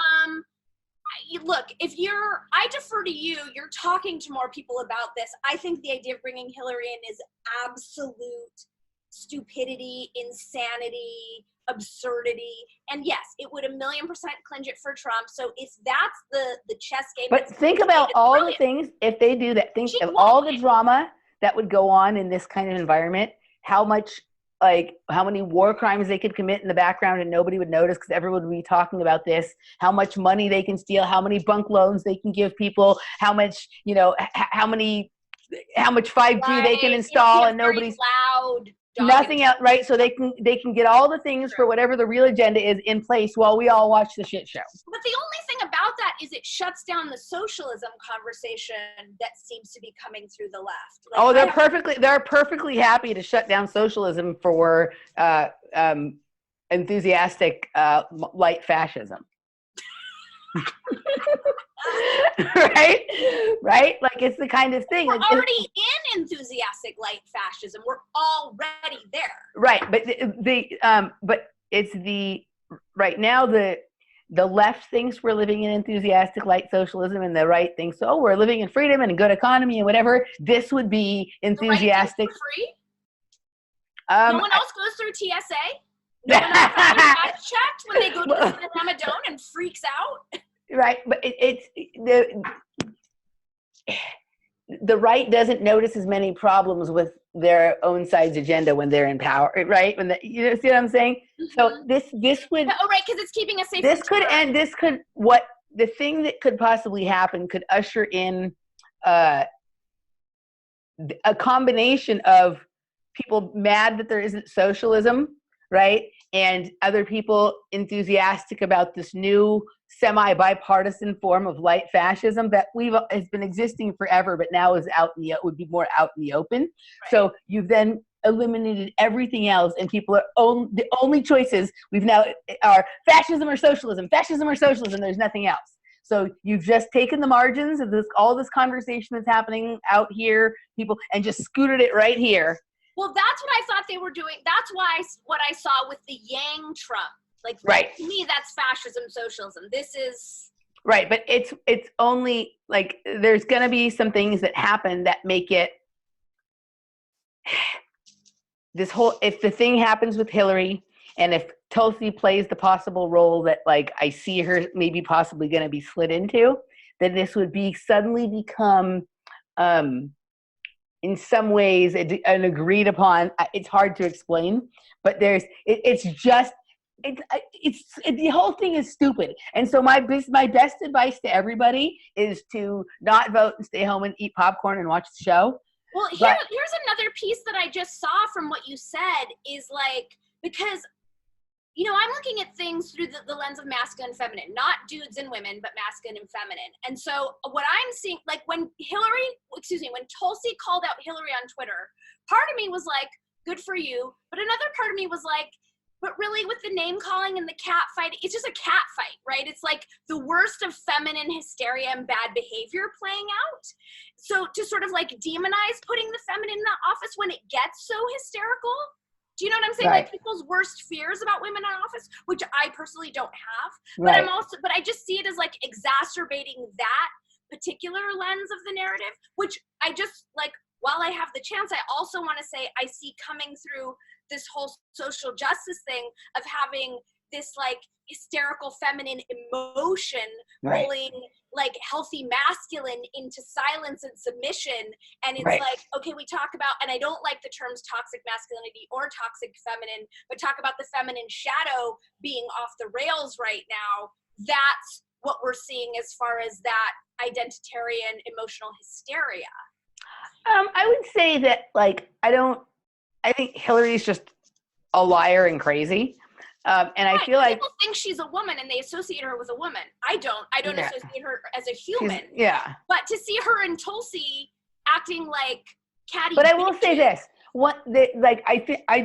Look, I defer to you. You're talking to more people about this. I think the idea of bringing Hillary in is absolute stupidity, insanity, absurdity, and yes, it would 1,000,000% clinch it for Trump. So if that's the chess game, but think about all the things if they do that. Think of all the drama that would go on in this kind of environment. How many war crimes they could commit in the background and nobody would notice because everyone would be talking about this. How much money they can steal. How many bunk loans they can give people. How much how much 5G they can install and nobody's loud. Nothing else, right? So they can get all the things for whatever the real agenda is in place while we all watch the shit show. But the only thing about that is it shuts down the socialism conversation that seems to be coming through the left. They're perfectly happy to shut down socialism for enthusiastic light fascism. right, like it's the kind of thing. We're already in enthusiastic light fascism. We're already there. Right, but it's right now the left thinks we're living in enthusiastic light socialism, and the right thinks, oh, we're living in freedom and a good economy and whatever. This would be enthusiastic. The right free? No one else goes through TSA? No one else has their bags checked when they go to the Cinema Dome and freaks out? Right, but the right doesn't notice as many problems with their own side's agenda when they're in power, right? You see what I'm saying? So this would. Oh, right, because it's keeping us safe. The thing that could possibly happen could usher in a combination of people mad that there isn't socialism, right? And other people enthusiastic about this new semi-bipartisan form of light fascism that has been existing forever, but now is would be more out in the open. Right. So you've then eliminated everything else, and people are the only choices we've now are fascism or socialism. Fascism or socialism. There's nothing else. So you've just taken the margins of all this conversation that's happening out here, people, and just scooted it right here. Well, that's what I thought they were doing. That's why what I saw with the Yang Trump. Like, right. To me, that's fascism, socialism. This is... Right, but it's only, like, there's going to be some things that happen that make it... if the thing happens with Hillary, and if Tulsi plays the possible role that, like, I see her maybe possibly going to be slid into, then this would suddenly become... in some ways, an agreed upon. It's hard to explain, but the whole thing is stupid. And so my best advice to everybody is to not vote and stay home and eat popcorn and watch the show. Well, here's another piece that I just saw from what you said is like, because, you know, I'm looking at things through the lens of masculine and feminine, not dudes and women, but masculine and feminine. And so what I'm seeing, like when Tulsi called out Hillary on Twitter, part of me was like, good for you. But another part of me was like, but really with the name calling and the cat fight, it's just a cat fight, right? It's like the worst of feminine hysteria and bad behavior playing out. So to sort of like demonize putting the feminine in the office when it gets so hysterical, do you know what I'm saying? Right. Like people's worst fears about women in office, which I personally don't have, right. But I just see it as like exacerbating that particular lens of the narrative, which I just like, while I have the chance, I also want to say I see coming through this whole social justice thing of having this like hysterical feminine emotion right. pulling like healthy masculine into silence and submission. And it's right. like, okay, we talk about, and I don't like the terms toxic masculinity or toxic feminine, but talk about the feminine shadow being off the rails right now. That's what we're seeing as far as that identitarian emotional hysteria. I would say that, like, I think Hillary's just a liar and crazy. And right. I feel like people think she's a woman and they associate her with a woman. I don't yeah. associate her as a human. Yeah. But to see her and Tulsi acting like catty. But I will say this: I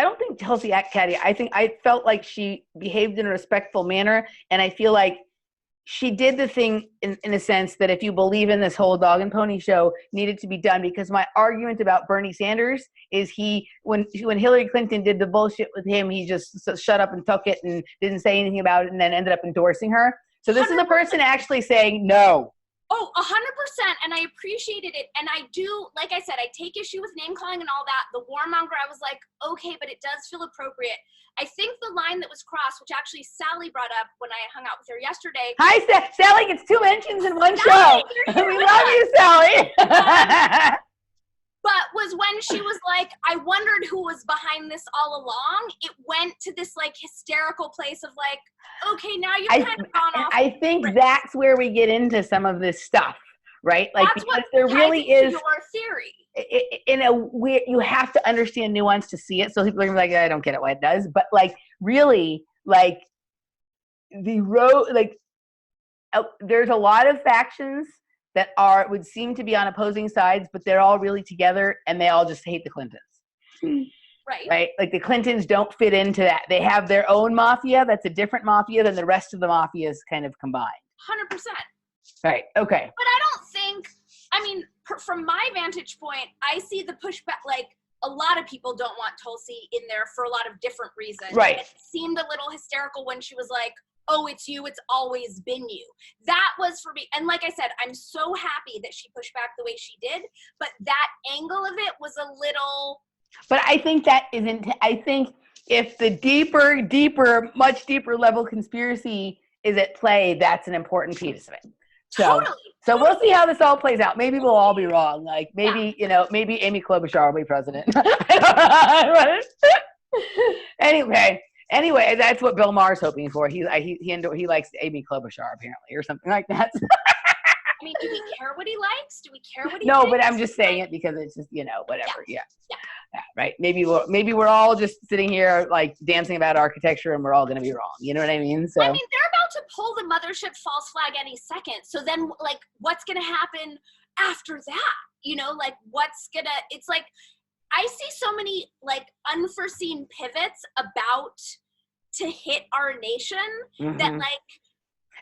don't think Tulsi act catty. I felt like she behaved in a respectful manner, and I feel like she did the thing in a sense that if you believe in this whole dog and pony show needed to be done, because my argument about Bernie Sanders is when Hillary Clinton did the bullshit with him, he just shut up and took it and didn't say anything about it and then ended up endorsing her. So this 100%. Is a person actually saying no. Oh, 100%. And I appreciated it. And I do, like I said, I take issue with name calling and all that. The warmonger, I was like, okay, but it does feel appropriate. I think the line that was crossed, which actually Sally brought up when I hung out with her yesterday. Hi, Sally gets 2 mentions in one show. We love you, Sally. But was when she was like, I wondered who was behind this all along. It went to this like hysterical place of like, okay, now you've kind of gone off. I think that's where we get into some of this stuff, right? Like, that's because there really is your theory. You have to understand nuance to see it. So people are gonna be like, I don't get it why it does. But like, really, like there's a lot of factions that would seem to be on opposing sides, but they're all really together and they all just hate the Clintons. Right. Like the Clintons don't fit into that. They have their own mafia. That's a different mafia than the rest of the mafias kind of combined. 100%. Right. Okay. But I don't think, I mean, from my vantage point, I see the pushback, like a lot of people don't want Tulsi in there for a lot of different reasons. Right. It seemed a little hysterical when she was like, oh, it's you, it's always been you. That was for me. And like I said, I'm so happy that she pushed back the way she did, but that angle of it was a little But I think that isn't, I think if the deeper, much deeper level conspiracy is at play, that's an important piece of it. Totally. So we'll see how this all plays out. Maybe we'll all be wrong. Like maybe, maybe Amy Klobuchar will be president. Anyway, that's what Bill Maher's hoping for. He likes Amy Klobuchar apparently, or something like that. I mean, do we care what he likes? Do we care what he No, thinks? but I'm just saying it because it's just, whatever. Yeah. Right. Maybe we're all just sitting here like dancing about architecture and we're all going to be wrong. You know what I mean? So I mean, they're about to pull the mothership false flag any second. So then like what's going to happen after that? Like it's like I see so many like unforeseen pivots about to hit our nation that like.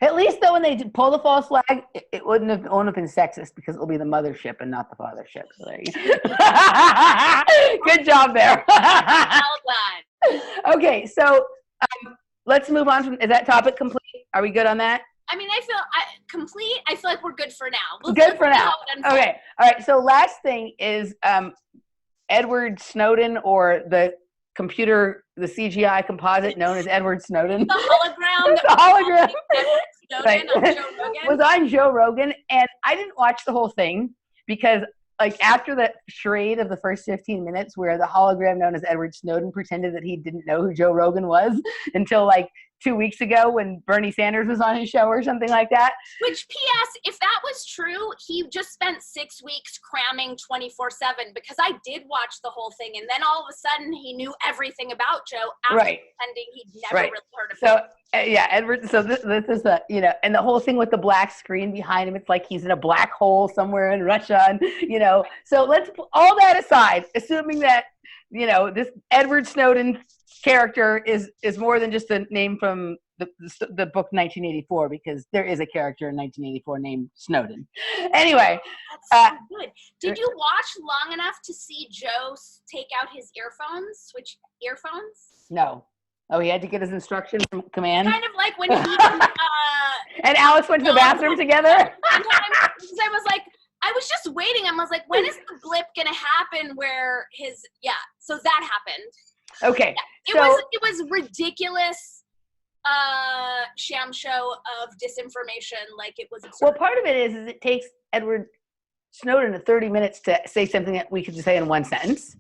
At least though, when they pull the false flag, it wouldn't have been sexist because it'll be the mothership and not the fathership. So there you go. Good job there. Well done. Okay, so let's move on from. Is that topic complete? Are we good on that? I mean, I feel like we're good for now. Good for now. Okay. All right. So last thing is Edward Snowden, or the CGI composite known as Edward Snowden. The hologram. The hologram. Snowden on Joe Rogan. Was on Joe Rogan, and I didn't watch the whole thing because like after the charade of the first 15 minutes where the hologram known as Edward Snowden pretended that he didn't know who Joe Rogan was until like 2 weeks ago when Bernie Sanders was on his show or something like that. Which, P.S., if that was true, he just spent 6 weeks cramming 24/7 because I did watch the whole thing, and then all of a sudden he knew everything about Joe after pretending he'd never really heard of him. So, Edward, so this is and the whole thing with the black screen behind him, it's like he's in a black hole somewhere in Russia, and, so let's put all that aside, assuming that, this Edward Snowden character is more than just a name from the book 1984, because there is a character in 1984 named Snowden. Anyway. That's so good. Did you watch long enough to see Joe take out his switch earphones? No. Oh, he had to get his instruction from command? Kind of like when he and Alex went to the bathroom together? Because I was just waiting. I was like, when is the blip going to happen where so that happened. Okay. Yeah, it was ridiculous sham show of disinformation. Like it was absurd. Well, part of it is it takes Edward Snowden 30 minutes to say something that we could just say in one sentence,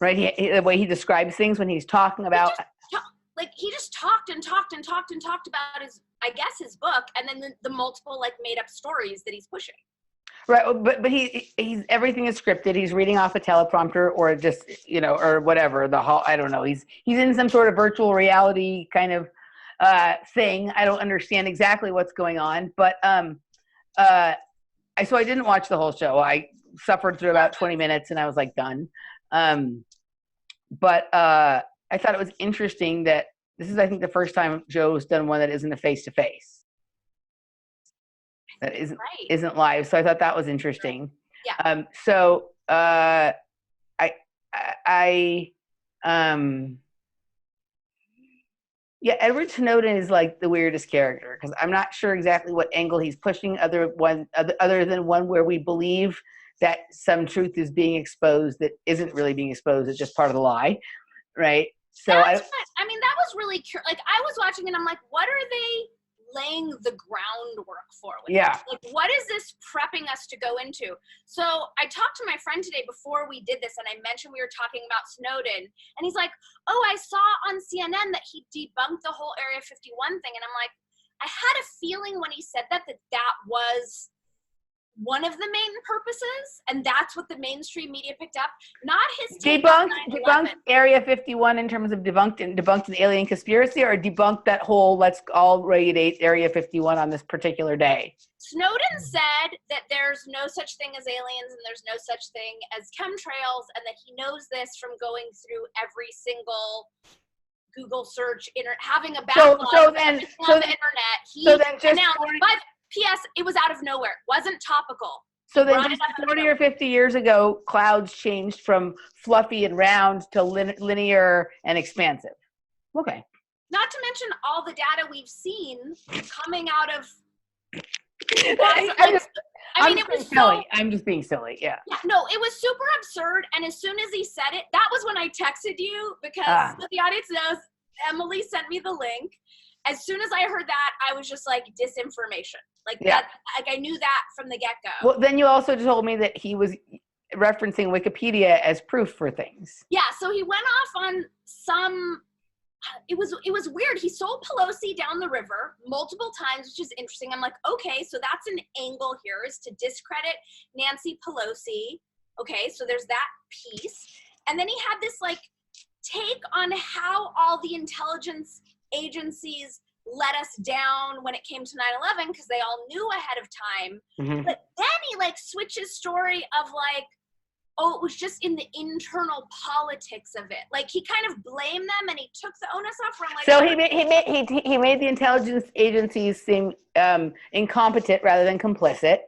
right? The way he describes things when he's talking about... He just talked and talked and talked and talked about his book, and then the multiple like made up stories that he's pushing. Right, but he's everything is scripted. He's reading off a teleprompter, or just or whatever. I don't know. He's in some sort of virtual reality kind of thing. I don't understand exactly what's going on, but so I didn't watch the whole show. I suffered through about 20 minutes, and I was like done. But I thought it was interesting that this is, I think, the first time Joe's done one that isn't a face-to-face. That isn't live. So I thought that was interesting. Yeah. Edward Snowden is like the weirdest character because I'm not sure exactly what angle he's pushing other than one where we believe that some truth is being exposed that isn't really being exposed. It's just part of the lie. Right. So that was really curious. Like I was watching and I'm like, what are they laying the groundwork for? Yeah. Like, what is this prepping us to go into? So I talked to my friend today before we did this, and I mentioned we were talking about Snowden, and he's like, oh, I saw on CNN that he debunked the whole Area 51 thing. And I'm like, I had a feeling when he said that was one of the main purposes, and that's what the mainstream media picked up. Not his debunked Area 51 in terms of debunked an alien conspiracy, or debunked that whole let's all raid Area 51 on this particular day. Snowden said that there's no such thing as aliens and there's no such thing as chemtrails, and that he knows this from going through every single Google search, having a backlog on the internet. He announced, but P.S. it was out of nowhere. Wasn't topical. So then just 40 or 50 years ago, clouds changed from fluffy and round to linear and expansive. Okay. Not to mention all the data we've seen coming out of I'm just being silly. Yeah. No, it was super absurd. And as soon as he said it, that was when I texted you because so the audience knows Emily sent me the link. As soon as I heard that, I was just like disinformation. That. Like I knew that from the get-go. Well, then you also told me that he was referencing Wikipedia as proof for things. Yeah. So he went off on some. It was weird. He sold Pelosi down the river multiple times, which is interesting. I'm like, okay, so that's an angle here, is to discredit Nancy Pelosi. Okay, so there's that piece. And then he had this like take on how all the intelligence agencies let us down when it came to 9/11 because they all knew ahead of time. Mm-hmm. But then he like switches story of like, oh, it was just in the internal politics of it. Like he kind of blamed them and he took the onus off. Where I'm like, so he made the intelligence agencies seem incompetent rather than complicit.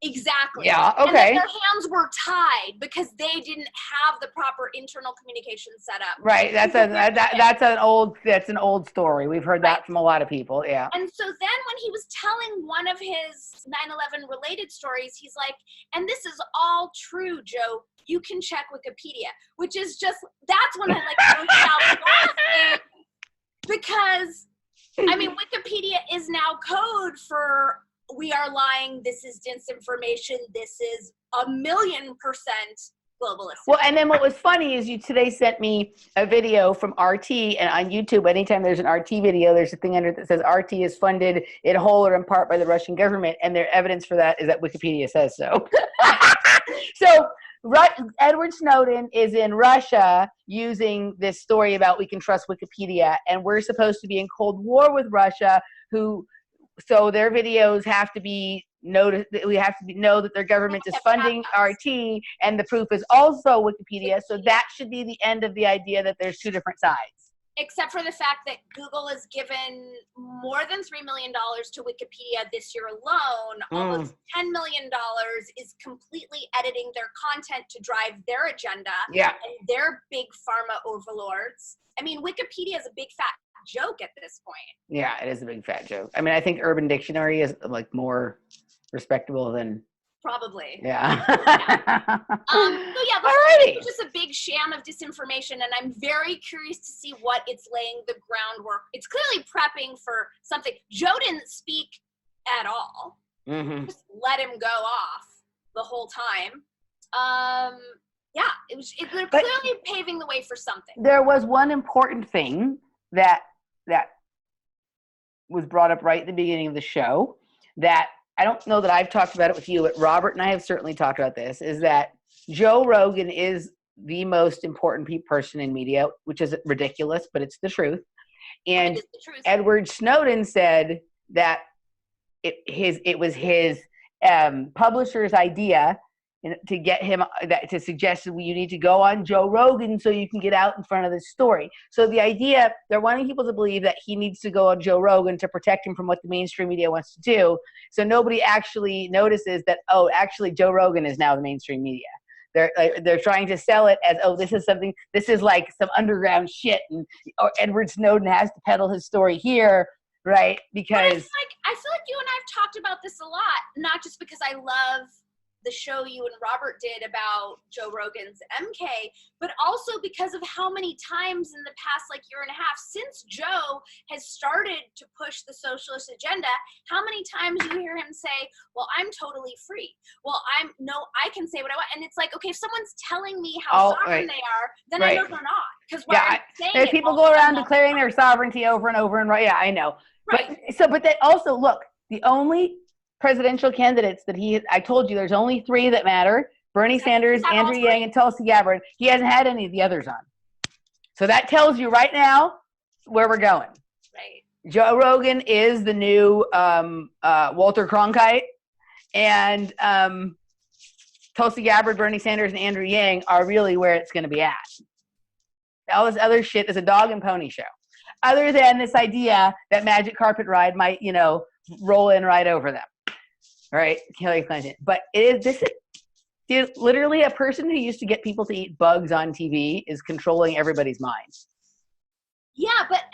Exactly. Yeah. Okay. And then their hands were tied because they didn't have the proper internal communication set up. Right. That's an old story. We've heard that from a lot of people. Yeah. And so then when he was telling one of his 9/11 related stories, he's like, and this is all true, Joe. You can check Wikipedia, which is just, that's when I like burst out laughing because I mean, Wikipedia is now code for we are lying, this is disinformation, this is 1,000,000% globalist. Well, and then what was funny is you today sent me a video from RT, and on YouTube, anytime there's an RT video, there's a thing under it that says RT is funded in whole or in part by the Russian government, and their evidence for that is that Wikipedia says so. So Edward Snowden is in Russia using this story about we can trust Wikipedia, and we're supposed to be in Cold War with Russia, so their videos have to be noticed. We have to know that their government is funding RT, and the proof is also Wikipedia. So that should be the end of the idea that there's two different sides. Except for the fact that Google has given more than $3 million to Wikipedia this year alone. Almost $10 million is completely editing their content to drive their agenda. Yeah. And their big pharma overlords. I mean, Wikipedia is a big fat joke at this point. Yeah, it is a big fat joke. I mean, I think Urban Dictionary is like more respectable than probably. Yeah. So yeah, the whole thing is just a big sham of disinformation, and I'm very curious to see what it's laying the groundwork. It's clearly prepping for something. Joe didn't speak at all. Mm-hmm. Just let him go off the whole time. Yeah, they're clearly paving the way for something. There was one important thing that was brought up right at the beginning of the show that I don't know that I've talked about it with you, but Robert and I have certainly talked about this, is that Joe Rogan is the most important person in media, which is ridiculous, but it's the truth. And it is the truth. Edward Snowden said that it was his publisher's idea to get him to suggest that you need to go on Joe Rogan so you can get out in front of this story. So the idea, they're wanting people to believe that he needs to go on Joe Rogan to protect him from what the mainstream media wants to do. So nobody actually notices that, oh, actually Joe Rogan is now the mainstream media. They're trying to sell it as, oh, this is like some underground shit, and Edward Snowden has to peddle his story here, right? Because I feel like you and I have talked about this a lot, not just because I love the show you and Robert did about Joe Rogan's MK, but also because of how many times in the past year and a half since Joe has started to push the socialist agenda, how many times you hear him say, well, I'm totally free. Well, I can say what I want. And it's like, okay, if someone's telling me how sovereign they are, then I know they're not. Because there's people go around declaring their sovereignty over and over and I know. Right. But then also, look, the only presidential candidates that I told you there's only 3 that matter: Bernie Sanders, Andrew Yang, and Tulsi Gabbard. He hasn't had any of the others on. So that tells you right now where we're going. Right. Joe Rogan is the new Walter Cronkite, and Tulsi Gabbard, Bernie Sanders, and Andrew Yang are really where it's going to be at. All this other shit is a dog and pony show. Other than this idea that Magic Carpet Ride might, roll in right over them. Right, Hillary Clinton. But dude, literally a person who used to get people to eat bugs on TV is controlling everybody's minds. Yeah, but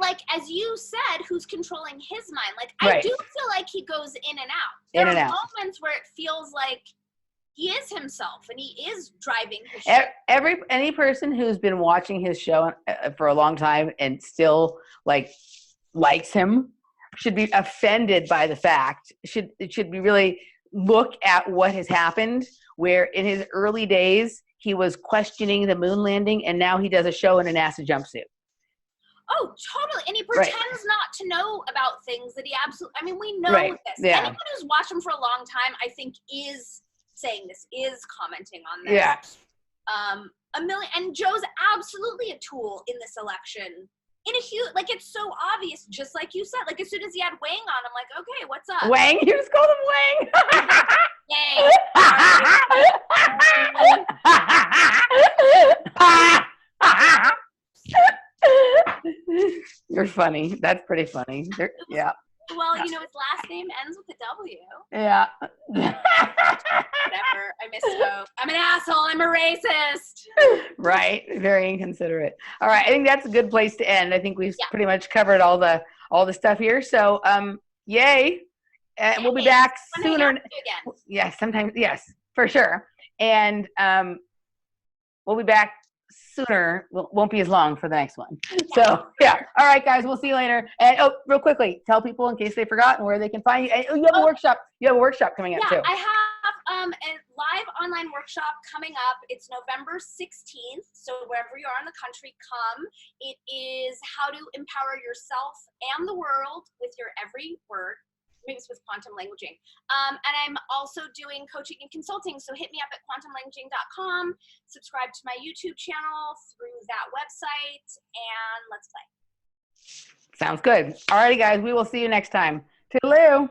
like as you said, who's controlling his mind? Like Right. I do feel like he goes in and out. In There and are out. moments where it feels like he is himself and he is driving his ship. Any person who's been watching his show for a long time and still like likes him should be offended by the fact. It should be really look at what has happened, where in his early days he was questioning the moon landing, and now he does a show in a NASA jumpsuit. Oh, totally. And he pretends not to know about things that he absolutely, I mean, we know this. Yeah. Anyone who's watched him for a long time, I think, is saying this, is commenting on this. Yeah. And Joe's absolutely a tool in this election. In a huge, like, it's so obvious, just like you said. Like, as soon as he had Wang on, I'm like, okay, what's up? Wang? You just called him Wang? You're funny. That's pretty funny. Yeah. Well, you know, his last name ends with a W. Yeah. Whatever. I misspoke. I'm an asshole. I'm a racist. Right. Very inconsiderate. All right. I think that's a good place to end. I think we've pretty much covered all the stuff here. So, yay. We'll be back sooner. Yes, sometimes. Yes, for sure. And we'll be back sooner. Won't be as long for the next one. So, yeah. All right, guys. We'll see you later. And real quickly, tell people in case they've forgotten where they can find you. And you have a workshop. You have a workshop coming up too. Yeah, I have a live online workshop coming up. It's November 16th. So wherever you are in the country, come. It is how to empower yourself and the world with your every word. Mixed with quantum languaging. And I'm also doing coaching and consulting. So hit me up at quantumlanguaging.com. Subscribe to my YouTube channel through that website, and let's play. Sounds good. All righty, guys. We will see you next time. Toodaloo.